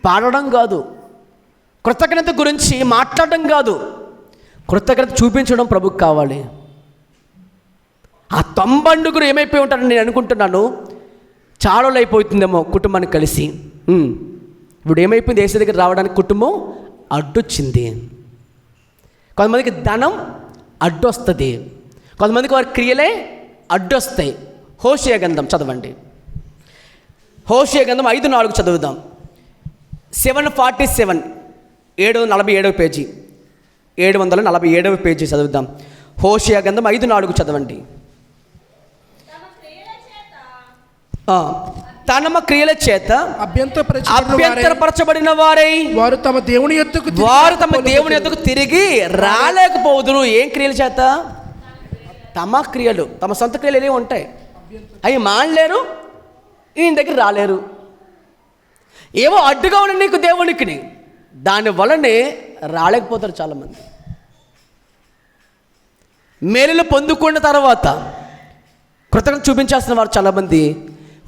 పాడడం కాదు, కృతజ్ఞత గురించి మాట్లాడడం కాదు, కృతజ్ఞత చూపించడం ప్రభుకు కావాలి. ఆ 90 ఏమైపోయి ఉంటారని నేను అనుకుంటున్నాను. చాలా అయిపోతుందేమో కుటుంబానికి కలిసి. ఇప్పుడు ఏమైపోయింది? యేసు దగ్గర రావడానికి కుటుంబం అడ్డొచ్చింది. కొంతమందికి ధనం అడ్డొస్తుంది, కొంతమందికి వారి క్రియలే అడ్డొస్తాయి. హోషేయ గ్రంథం చదవండి. హోషేయ గ్రంథం 5:4 చదువుదాం. 747 747 పేజీ, 747 పేజీ చదువుదాం. హోషేయ గ్రంథం 5:4 చదవండి. తమ క్రియల చేత అభ్యంతరపరచబడిన వారై వారు తమ దేవుని యొద్దకు తిరిగి రాలేకపోదురు. ఏం క్రియల చేత? తమ క్రియలు, తమ సొంత క్రియలు ఏవి ఉంటాయి, అవి మానలేరు, ఈయన దగ్గర రాలేరు. ఏవో అడ్డుగా ఉన్న నీకు దేవునికి, దాని వలనే రాలేకపోతారు చాలామంది. మేలులు పొందుకున్న తర్వాత కృతజ్ఞత చూపించాల్సిన వారు చాలామంది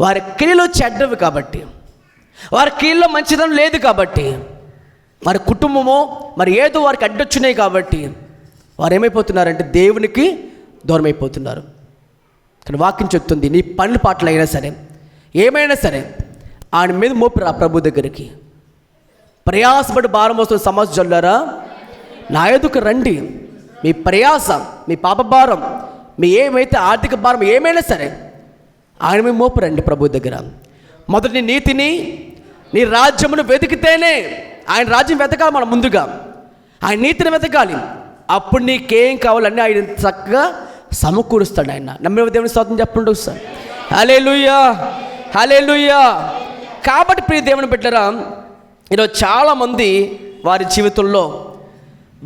వారి క్రియలు చెడ్డవి కాబట్టి, వారి క్రియల్లో మంచిదనం లేదు కాబట్టి, వారి కుటుంబమో మరి ఏదో వారికి అడ్డొచ్చినాయి కాబట్టి వారు ఏమైపోతున్నారంటే దేవునికి దూరం అయిపోతున్నారు. కానీ వాక్యం చెప్తుంది, నీ పనుల పాటలు అయినా సరే, ఏమైనా సరే ఆయన మీద మోపిరా ప్రభు దగ్గరికి. ప్రయాసపడి భారం వస్తున్న సమాజ జల్లారా, నా ఎదుకు రండి. మీ ప్రయాస, మీ పాప భారం, మీ ఏమైతే ఆర్థిక భారం ఏమైనా సరే ఆయన మీద మోపురండి ప్రభు దగ్గర. మొదటి నీ నీతిని, నీ రాజ్యమును వెతికితేనే, ఆయన రాజ్యం వెతకాలి మనం ముందుగా, ఆయన నీతిని వెతకాలి. అప్పుడు నీకేం కావాలన్నీ ఆయన చక్కగా సమకూరుస్తాడు. ఆయన నమ్మిన దేవుని స్తోత్రం చెప్పండి ఒకసారి. హల్లెలూయా, హల్లెలూయా. కాబట్టి ప్రియ దేవుని బిడ్డలారా, ఈరోజు చాలామంది వారి జీవితంలో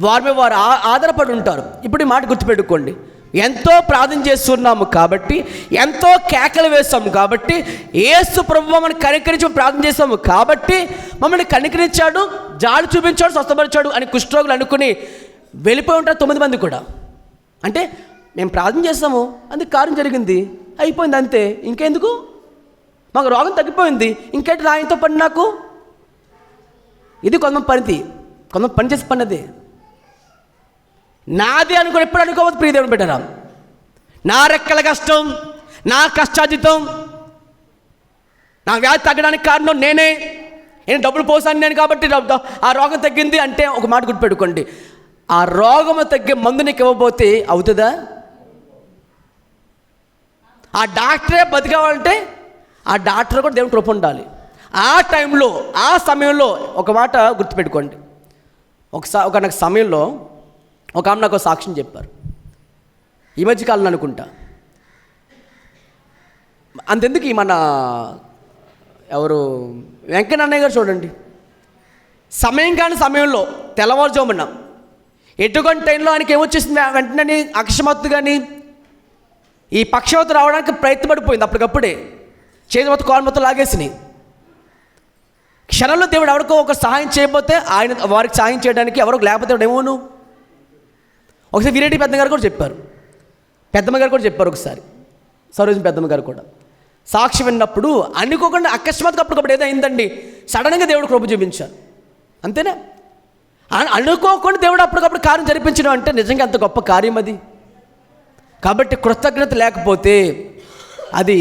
వారి మీద వారు ఆధారపడి ఉంటారు. ఇప్పుడు ఈ మాట గుర్తుపెట్టుకోండి. ఎంతో ప్రార్థన చేస్తున్నాము కాబట్టి, ఎంతో కేకలు వేస్తాము కాబట్టి, యేసు ప్రభువు మమ్మల్ని కనికరించి ప్రార్థన చేస్తాము కాబట్టి మమ్మల్ని కనికరించాడు, జాలి చూపించాడు, స్వస్థపరిచాడు అని కుష్ఠరోగులు అనుకుని వెళ్ళిపోయి ఉంటారు 9 మంది కూడా. అంటే మేము ప్రార్థన చేస్తాము, అందుకు కార్యం జరిగింది, అయిపోయింది, అంతే, ఇంకెందుకు, మాకు రోగం తగ్గిపోయింది, ఇంకేంటి రాయంతో పని నాకు. ఇది కొంత పని చేసి పన్నది నాది అనుకుని ఎప్పుడు అనుకోవద్దు ప్రియ దేవుని బిడ్డలారా. నా రెక్కల కష్టం, నా కష్టార్జితం, నా వ్యాధి తగ్గడానికి కారణం నేనే, నేను డబ్బులు పోసాను నేను కాబట్టి ఆ రోగం తగ్గింది అంటే ఒక మాట గుర్తుపెట్టుకోండి, ఆ రోగము తగ్గే మందు నీకు ఇవ్వబోతే అవుతుందా? ఆ డాక్టరే బతికాలంటే ఆ డాక్టర్ కూడా దేవుని కృప ఉండాలి. ఆ టైంలో, ఆ సమయంలో ఒక మాట గుర్తుపెట్టుకోండి. ఒక నాకు సమయంలో ఒక ఆమె నాకు సాక్ష్యం చెప్పారు. ఈ మధ్యకాలంలో అనుకుంటా. అంతెందుకు, ఈ మన ఎవరు వెంకన్నయ్య గారు చూడండి, సమయం కాని సమయంలో తెల్లవారుజామున ఎటువంటి టైంలో ఆయనకి ఏమొచ్చేసింది, వెంటనే అకస్మాత్తు కానీ ఈ పక్షవత రావడానికి ప్రయత్నపడిపోయింది. అప్పటికప్పుడే చేతి మొత్తం కాలు మొత్తం లాగేసినాయి. క్షణంలో దేవుడు ఎవరికో ఒక సహాయం చేయకపోతే ఆయన వారికి సహాయం చేయడానికి ఎవరికి లేకపోతే ఏమోను. ఒకసారి వీరెడ్డి పెద్దమ్మ గారు కూడా చెప్పారు, పెద్దమ్మ గారు కూడా చెప్పారు ఒకసారి, సరోజిని పెద్దమ్మ గారు కూడా సాక్షి విన్నప్పుడు అనుకోకుండా అకస్మాత్తుగా అప్పటికప్పుడు ఏదో అయిందండి, సడన్గా దేవుడు కృప చూపించారు. అంతేనా? అనుకోకుండా దేవుడు అప్పటికప్పుడు కార్యం జరిపించడం అంటే నిజంగా అంత గొప్ప కార్యం అది. కాబట్టి కృతజ్ఞత లేకపోతే అది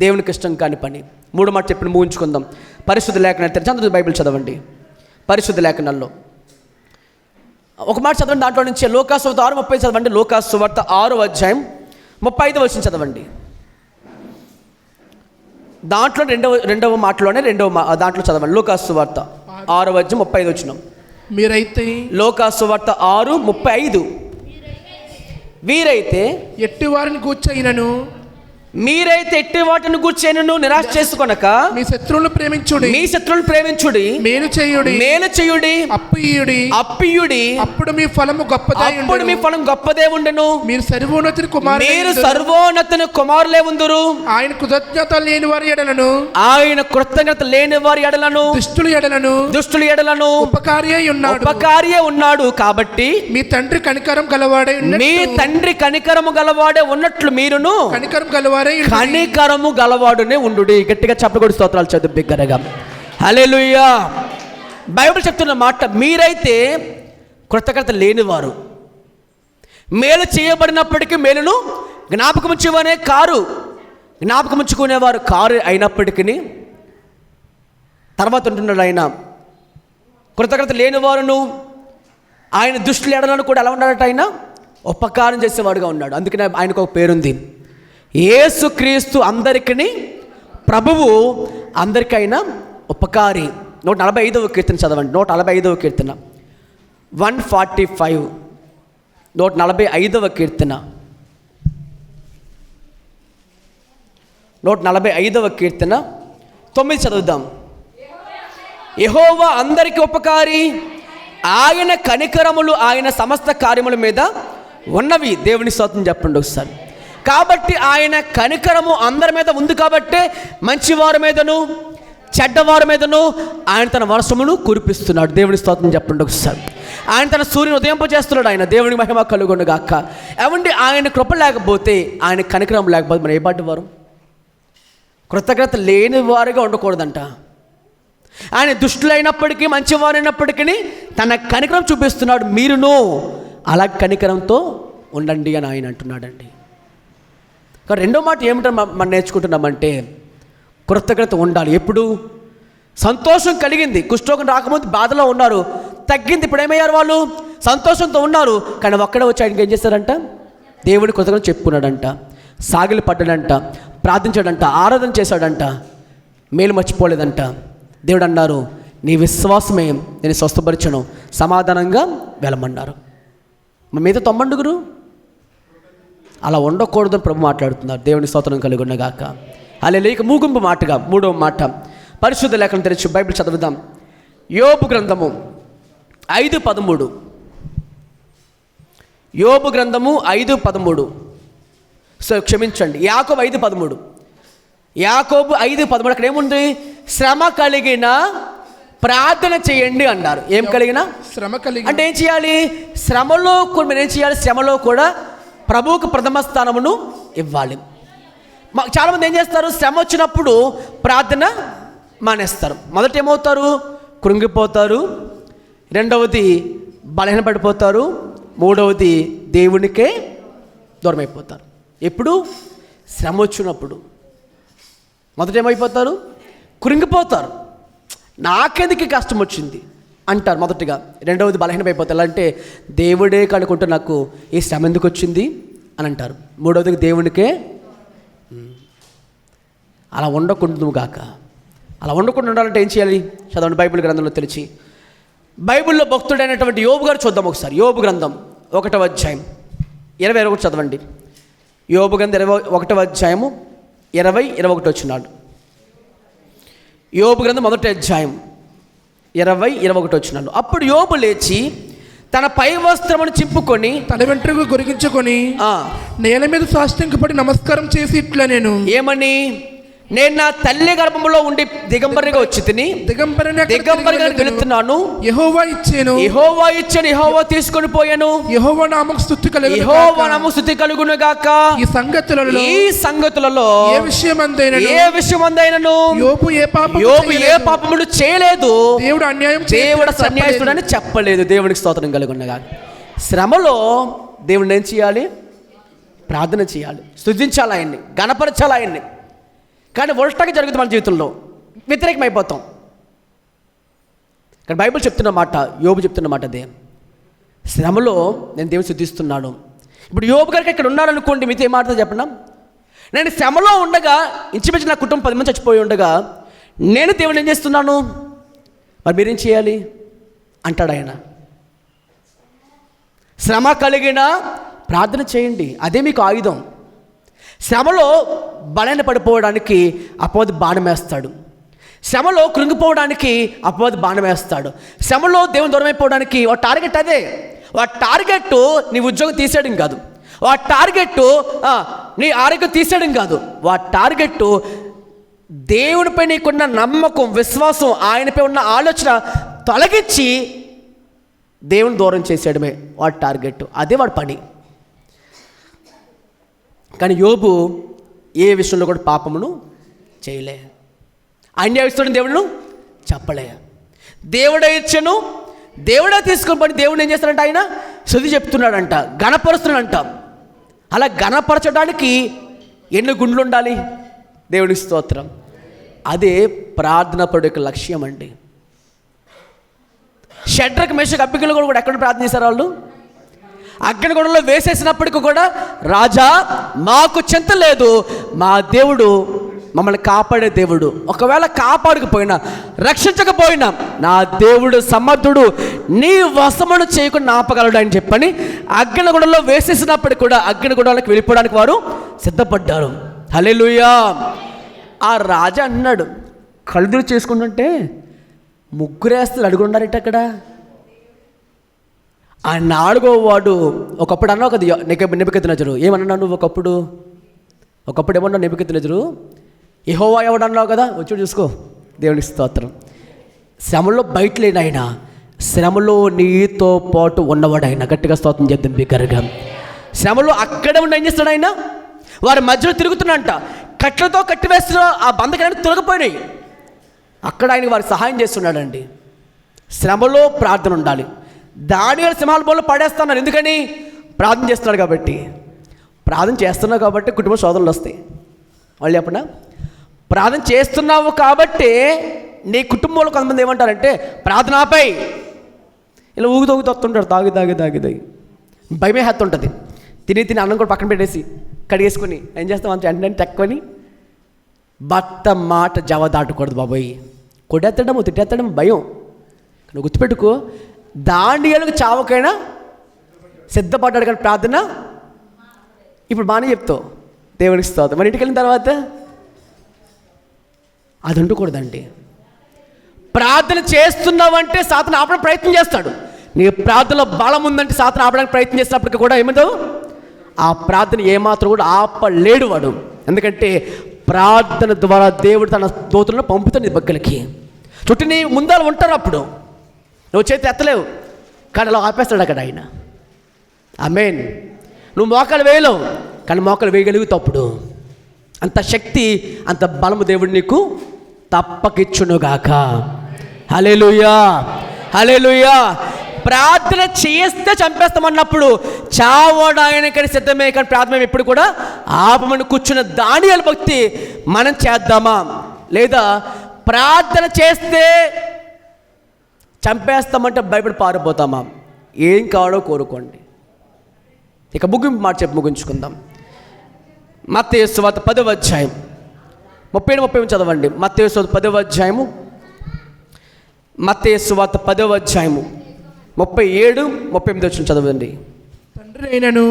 దేవునికి ఇష్టం కాని పని. మూడు మాట చెప్పిన ముగించుకుందాం. పరిశుద్ధ లేఖనాలు తెరిచి అందరూ బైబిల్ చదవండి. పరిశుద్ధ లేఖనాల్లో ఒక మాట చదవండి. దాంట్లో నుంచి లూకాసు వార్త 6:30 చదవండి. లూకాసు వార్త 6వ అధ్యాయం 35వ వచనం చదవండి. దాంట్లో రెండవ మాటలోనే దాంట్లో చదవండి. లూకాసు వార్త 6వ అధ్యాయం 35వ వచనం. మీరైతే లూకాసు వార్త 6:35 వీరైతే ఎట్టి వారిని కూర్చైనను మీరైతే ఎట్టి వాటిని గూర్చేనను నిరాశ చేసుకొనక మీ శత్రువులను ప్రేమించుడి మేలు చేయుడి అప్పియుడి అప్పుడు మీ ఫలము గొప్పదే ఉండెను. మీరు సర్వోన్నతుని కుమారులే ఉందురు. ఆయన కృతజ్ఞత లేని వారి ఎడలను దుష్టుల ఎడలను ఉపకారియే ఉన్నాడు. కాబట్టి మీ తండ్రి కనికరము గలవాడే ఉన్నట్లు మీరును కనికరము గలవాడునే ఉండు. గట్టిగా చెప్పకూడదు. స్తోత్రాలు చదువు బిగ్గరగా. హల్లెలూయా. బైబిల్ చెప్తున్న మాట, మీరైతే కృతజ్ఞత లేనివారు, మేలు చేయబడినప్పటికీ మేలును జ్ఞాపకం ఉంచుకునేవారు కారు అయినప్పటికీ తర్వాత ఉంటున్నాడు ఆయన. కృతజ్ఞత లేనివారును ఆయన దుష్టుల ఎడలను కూడా ఎలా ఉన్నాడట? ఆయన ఉపకారం చేసేవాడుగా ఉన్నాడు. అందుకనే ఆయనకు ఒక పేరుంది, యేసుక్రీస్తు అందరికీ ప్రభువు, అందరికైనా ఉపకారి. 145వ కీర్తన చదవండి. 145వ కీర్తన 145. 145వ కీర్తన 145వ కీర్తన 9 చదువుదాం. యెహోవా అందరికీ ఉపకారి, ఆయన కనికరములు ఆయన సమస్త కార్యముల మీద ఉన్నవి. దేవుని స్తోత్రం చెప్పండి ఒకసారి. కాబట్టి ఆయన కనికరము అందరి మీద ఉంది. కాబట్టే మంచివారి మీదను చెడ్డవారి మీదను ఆయన తన వర్షమును కురిపిస్తున్నాడు. దేవుని స్తోత్రం చెప్పండి ఒకసారి. ఆయన తన సూర్యుని ఉదయింపజేస్తున్నాడు. ఆయన దేవుని మహిమ కలుగును గాక. ఏమండి, ఆయన కృప లేకపోతే, ఆయన కనికరం లేకపోతే మనం ఏ పాటి వారు? కృతజ్ఞత లేని వారుగా ఉండకూడదంట. ఆయన దుష్టులైనప్పటికీ మంచివారైనప్పటికీ తన కనికరం చూపిస్తున్నాడు. మీరును అలా కనికరంతో ఉండండి అని ఆయన అంటున్నాడండి. కానీ రెండో మాట ఏమిటో మనం నేర్చుకుంటున్నామంటే, కృతజ్ఞత ఉండాలి. ఎప్పుడు సంతోషం కలిగింది, కుష్ఠరోగం రాకముందు బాధలో ఉన్నారు, తగ్గింది, ఇప్పుడు ఏమయ్యారు? వాళ్ళు సంతోషంతో ఉన్నారు. కానీ ఒక్కడే వచ్చి ఆయనకి ఏం చేశారంట? దేవుడి కృతజ్ఞత చెప్పుకున్నాడంట, సాగిలి పడ్డాడంట, ప్రార్థించాడంట, ఆరాధన చేశాడంట, మేలు మర్చిపోలేదంట. దేవుడు అన్నారు, నీ విశ్వాసమే నేను స్వస్థపరిచను, సమాధానంగా వెళ్ళమన్నారు. మీద తొమ్మండుగురు అలా ఉండకూడదని ప్రభు మాట్లాడుతున్నారు. దేవుని స్తోత్రం కలుగునగాక. హల్లెలూయా. ముగింపు మాటగా మూడవ మాట, పరిశుద్ధ లేఖనం తెరిచి బైబిల్ చదువుదాం. యోబు గ్రంథము 5:13. యోబు గ్రంథము 5:13. క్షమించండి, యాకోబు 5:13. యాకోబు 5:13 అక్కడ ఏముంది? శ్రమ కలిగిన ప్రార్థన చేయండి అన్నారు. ఏం కలిగిన? శ్రమ కలిగిన అంటే ఏం చేయాలి? శ్రమలో మీరు ఏం చేయాలి? శ్రమలో కూడా ప్రభువుకు ప్రథమ స్థానమును ఇవ్వాలి. చాలామంది ఏం చేస్తారు? శ్రమ వచ్చినప్పుడు ప్రార్థన మానేస్తారు. మొదట ఏమవుతారు? కృంగిపోతారు. రెండవది బలహీనపడిపోతారు. మూడవది దేవునికే దూరం అయిపోతారు. ఎప్పుడు? శ్రమ వచ్చినప్పుడు. మొదట ఏమైపోతారు? కృంగిపోతారు. నాకెందుకు కష్టం వచ్చింది అంటారు మొదటిగా. రెండవది బలహీనమైపోతారు. ఎలా అంటే, దేవుడే కనుకుంటూ నాకు ఈ శ్రమ ఎందుకు వచ్చింది అని అంటారు. మూడవది దేవునికే. అలా ఉండకూడదు గాక. అలా ఉండకుండా ఉండాలంటే ఏం చేయాలి? చదవండి బైబిల్ గ్రంథంలో తెలిసి. బైబిల్లో భక్తుడైనటువంటి యోబు గారు చూద్దాం ఒకసారి. యోబు గ్రంథం 1వ అధ్యాయం 21 చదవండి. యోబు గ్రంథం 21వ అధ్యాయము 20-21 వచ్చినాడు. యోబు గ్రంథం 1వ అధ్యాయం 20-21 వచ్చినాడు. అప్పుడు యోబు లేచి తన పై వస్త్రమును చింపుకొని తన వెంట్రుకలు గొరిగించుకొని నేల మీద సాష్టాంగపడి నమస్కారం చేసి ఇట్లా నేను ఏమని? నేను నా తల్లి గర్భంలో ఉండి దిగంబరిగా వచ్చి తిని దిగంబరిగా వెళుతున్నాను. యెహోవా ఇచ్చాను, యెహోవా తీసుకొని పోయాను. యెహోవా నామముకు స్తుతి కలుగును గాక. ఈ సంగతులలో ఏ విషయమందైనను యోబు ఏ పాపములు చేయలేదు, దేవుడు అన్యాయస్తుడని చెప్పలేదు. దేవునికి స్తోత్రం కలుగును గాక. శ్రమలో దేవుడిని ఏం చేయాలి? ప్రార్థన చేయాలి, స్తుతించాలి, ఆయన్ని గణపరచాలి. ఆయన్ని కానీ ఉల్టాగా జరుగుతుంది మన జీవితంలో, వ్యతిరేకమైపోతాం. కానీ బైబిల్ చెప్తున్న మాట, యోబు చెప్తున్న మాట అదే, శ్రమలో నేను దేవుని స్తుతిస్తున్నాను. ఇప్పుడు యోబు గారికి ఇక్కడ ఉన్నారనుకోండి, మీతో ఏం మాట్లాడతా చెప్పండి. నేను శ్రమలో ఉండగా, ఇంచుమించు నా కుటుంబం 10 మంది చచ్చిపోయి ఉండగా, నేను దేవుని ఏం చేస్తున్నాను, మరి మీరేం చేయాలి అంటాడు ఆయన. శ్రమ కలిగిన ప్రార్థన చేయండి, అదే మీకు ఆయుధం. శ్రమలో బలైన పడిపోవడానికి అపవాది బాణం వేస్తాడు, శ్రమలో కృంగిపోవడానికి అపవాది బాణం వేస్తాడు, శ్రమలో దేవుని దూరం అయిపోవడానికి ఒక టార్గెట్ అదే. వాటి టార్గెట్ నీ ఉద్యోగం తీసేయడం కాదు, వాటి టార్గెట్ నీ ఆరోగ్యం తీసేయడం కాదు, వాటి టార్గెట్ దేవునిపై నీకున్న నమ్మకం, విశ్వాసం, ఆయనపై ఉన్న ఆలోచన తొలగించి దేవుని దూరం చేసేయడమే వాడి టార్గెట్, అదే వాడి పని. కానీ యోబు ఏ విషయంలో కూడా పాపమును చేయలే, అన్యాయస్తుడిని దేవుడు చెప్పలే. దేవుడే ఇచ్చను, దేవుడే తీసుకుని పని దేవుడు ఏం చేస్తాడంట, ఆయన శుద్ధి చెప్తున్నాడంట, ఘనపరుస్తున్నాడంట. అలా ఘనపరచడానికి ఎన్ని గుండ్లు ఉండాలి, దేవుడి స్తోత్రం. అదే ప్రార్థన పడు యొక్క లక్ష్యం అండి. షడ్రకు మేషకు అబేద్నెగోలు కూడా ఎక్కడ ప్రార్థన చేశారు వాళ్ళు, అగ్నిగుండంలో వేసేసినప్పటికీ కూడా, రాజా మాకు చింత లేదు, మా దేవుడు మమ్మల్ని కాపాడే దేవుడు, ఒకవేళ కాపాడకపోయినా రక్షించకపోయినా నా దేవుడు సమర్థుడు, నీ వశమును చేయకుండా ఆపగలడు అని చెప్పని అగ్నిగుండంలో వేసేసినప్పటికీ కూడా అగ్నిగుండంలోకి వెళ్ళిపోవడానికి వారు సిద్ధపడ్డారు. హల్లెలూయా. ఆ రాజా అన్నాడు, కళ్ళు చేసుకుంటుంటే ముగ్గురేస్తులు అడుగున్నారట అక్కడ. ఆ 4వ వాడు ఒకప్పుడు అన్నావు కదా నెబుకద్నెజరు, ఏమన్నా నువ్వు ఒకప్పుడు ఏమన్నావు నెబుకద్నెజరు, యెహోవా ఎవడన్నావు కదా, వచ్చి చూసుకో. దేవునికి స్తోత్రం. శ్రమలో బయట లేని ఆయన, శ్రమలో నీతో పాటు ఉన్నవాడు ఆయన. గట్టిగా స్తోత్రం చేద్దాం బిగ్గరగా. శ్రమలో అక్కడే ఉండి ఏం చేస్తాడు ఆయన, వారి మధ్యలో తిరుగుతున్నంట, కట్లతో కట్టివేస్తున్న ఆ బంధకాన్ని తొలగిపోయినాయి, అక్కడ ఆయనకి వారికి సహాయం చేస్తున్నాడండి. శ్రమలో ప్రార్థన ఉండాలి. దానియేలు సింహాల బోన్లో పడేస్తున్నాడు, ఎందుకని ప్రార్థన చేస్తున్నాడు కాబట్టి. ప్రార్థన చేస్తున్నావు కాబట్టి కుటుంబ శోధనలు వస్తాయి. వాళ్ళు చెప్పనా, ప్రార్థన చేస్తున్నావు కాబట్టి నీ కుటుంబంలో కొంతమంది ఏమంటారంటే ప్రార్థన ఆపై, ఇలా ఊగుతూ వస్తుంటారు, తాగి భయమే హత్త ఉంటుంది. తిని అన్నం కూడా పక్కన పెట్టేసి కడిగేసుకొని ఏం చేస్తాం అంత వెంటనే తక్కువని భర్త మాట జవ దాటకూడదు బాబోయ్. కొడెత్తడము తిట్టేత్తడం భయం. నువ్వు గుర్తుపెట్టుకో, దానియేలుకు చావకైనా సిద్ధపడ్డాడు కానీ ప్రార్థన ఇప్పుడు బాగానే చెప్తావు, దేవునికి స్తోత్రం. మరి ఇంటికి వెళ్ళిన తర్వాత అది ఉండకూడదండి. ప్రార్థన చేస్తున్నావంటే సాతాను ఆపడానికి ప్రయత్నం చేస్తాడు. నీ ప్రార్థనలో బలం ఉందంటే సాతాను ఆపడానికి ప్రయత్నం చేసినప్పటికీ కూడా ఏమంటావు, ఆ ప్రార్థన ఏమాత్రం కూడా ఆపలేడు వాడు. ఎందుకంటే ప్రార్థన ద్వారా దేవుడు తన దూతలను పంపుతాడు నీ దగ్గరికి. చుట్టూ నీ ముందర ఉంటారు, అప్పుడు నువ్వు చేతి ఎత్తలేవు, కానీ అలా ఆపేస్తాడు అక్కడ ఆయన. ఆమేన్. నువ్వు మోకాలు వేయలేవు, కానీ మోకాలు వేయగలుగుతావు. అప్పుడు అంత శక్తి, అంత బలము దేవుడు నీకు తప్పకిచ్చునుగాక. హల్లెలూయా, హల్లెలూయా. ప్రార్థన చేస్తే చంపేస్తామన్నప్పుడు చావడానికని సిద్ధమే, కానీ ప్రార్థన ఎప్పుడు కూడా ఆపమని కూర్చున్న దానియేలు భక్తి మనం చేద్దామా, లేదా ప్రార్థన చేస్తే చంపేస్తామంటే భయపడి పారిపోతామా? ఏం కావాలో కోరుకోండి. ఇక ముగింపు మాట చెప్పి ముగించుకుందాం. మత్తయి సువార్త 10వ అధ్యాయం 37-30 చదవండి. మత్తయి సువార్త 10వ అధ్యాయము, మత్తయి సువార్త 10వ అధ్యాయము 37-38 చదవండి. తండ్రినైనను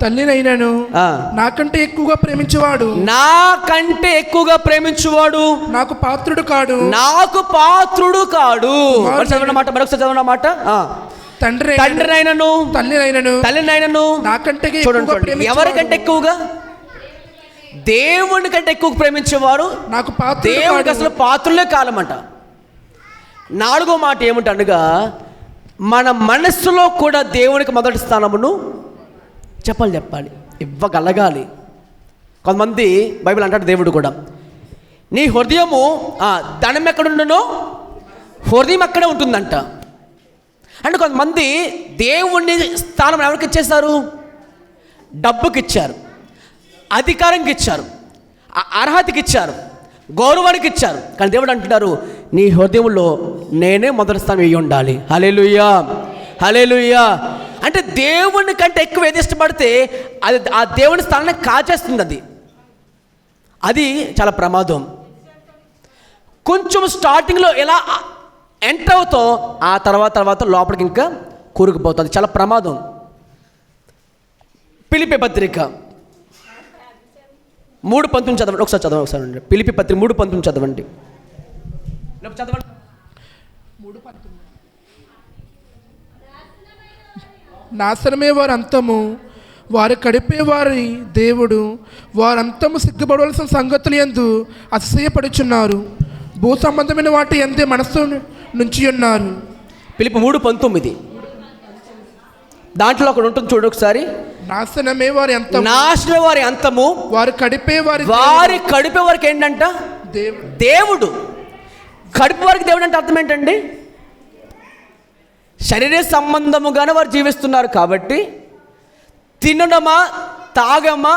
తల్లినైనను నాకంటే ఎక్కువగా ప్రేమించేవాడు నాకు పాత్రుడు కాడు. చదవనమాట, మరొకసారి చదవనమాట. తండ్రినైనను తల్లినైనను నాకంటే చూడండి, ఎవరికంటే ఎక్కువగా? దేవుని కంటే ఎక్కువ ప్రేమించేవారు నాకు దేవుడికి అసలు పాత్రులే కాలమంట. 4వ మాట ఏమిటనగా, మన మనస్సులో కూడా దేవునికి మొదటి స్థానమును చెప్పాలి, ఇవ్వగలగాలి. కొంతమంది బైబిల్ అంటాడు, దేవుడు కూడా నీ హృదయము ధనం ఎక్కడుండునో హృదయం అక్కడే ఉంటుందంట. అంటే కొంతమంది దేవుని స్థానం ఎవరికి ఇచ్చేస్తారు? డబ్బుకి ఇచ్చారు, అధికారంకి ఇచ్చారు. అర్హతకి ఇచ్చారు, గౌరవానికి ఇచ్చారు. కానీ దేవుడు అంటున్నారు, నీ హృదయంలో నేనే మొదటి స్థానం ఇయ్యి ఉండాలి. హల్లెలూయా, హల్లెలూయా. అంటే దేవుని కంటే ఎక్కువ ఏది ఇష్టపడితే అది ఆ దేవుని స్థానాన్ని కాచేస్తుంది. అది చాలా ప్రమాదం. కొంచెం స్టార్టింగ్లో ఎలా ఎంటర్ అవుతాం, ఆ తర్వాత లోపలికి ఇంకా కూరుకుపోతుంది. చాలా ప్రమాదం. ఫిలిప్పీ పత్రిక 3:19 చదవండి. ఒకసారి చదవండి. ఫిలిప్పీ పత్రిక 3:19 చదవండి. నాశనమే వారి అంతము, వారు కడిపే వారి దేవుడు, వారంతము సిగ్గుపడవలసిన సంగతులు యందు అతిశయపడుచున్నారు, భూ సంబంధమైన వాటి ఎందే మనస్సు నుంచి ఉన్నారు. ఫిలిప్పీ 3:19 దాంట్లో ఒకటి ఉంటుంది చూడు ఒకసారి. నాశనమే వారి అంతము, నాశనమే వారి అంతము, వారు కడిపే వారి కడిపే వారికి ఏంటంట దేవుడు. దేవుడు కడిపే వారికి దేవుడు అంటే అర్థం ఏంటండి? శరీర సంబంధముగానే వారు జీవిస్తున్నారు కాబట్టి తినడమా, తాగమా,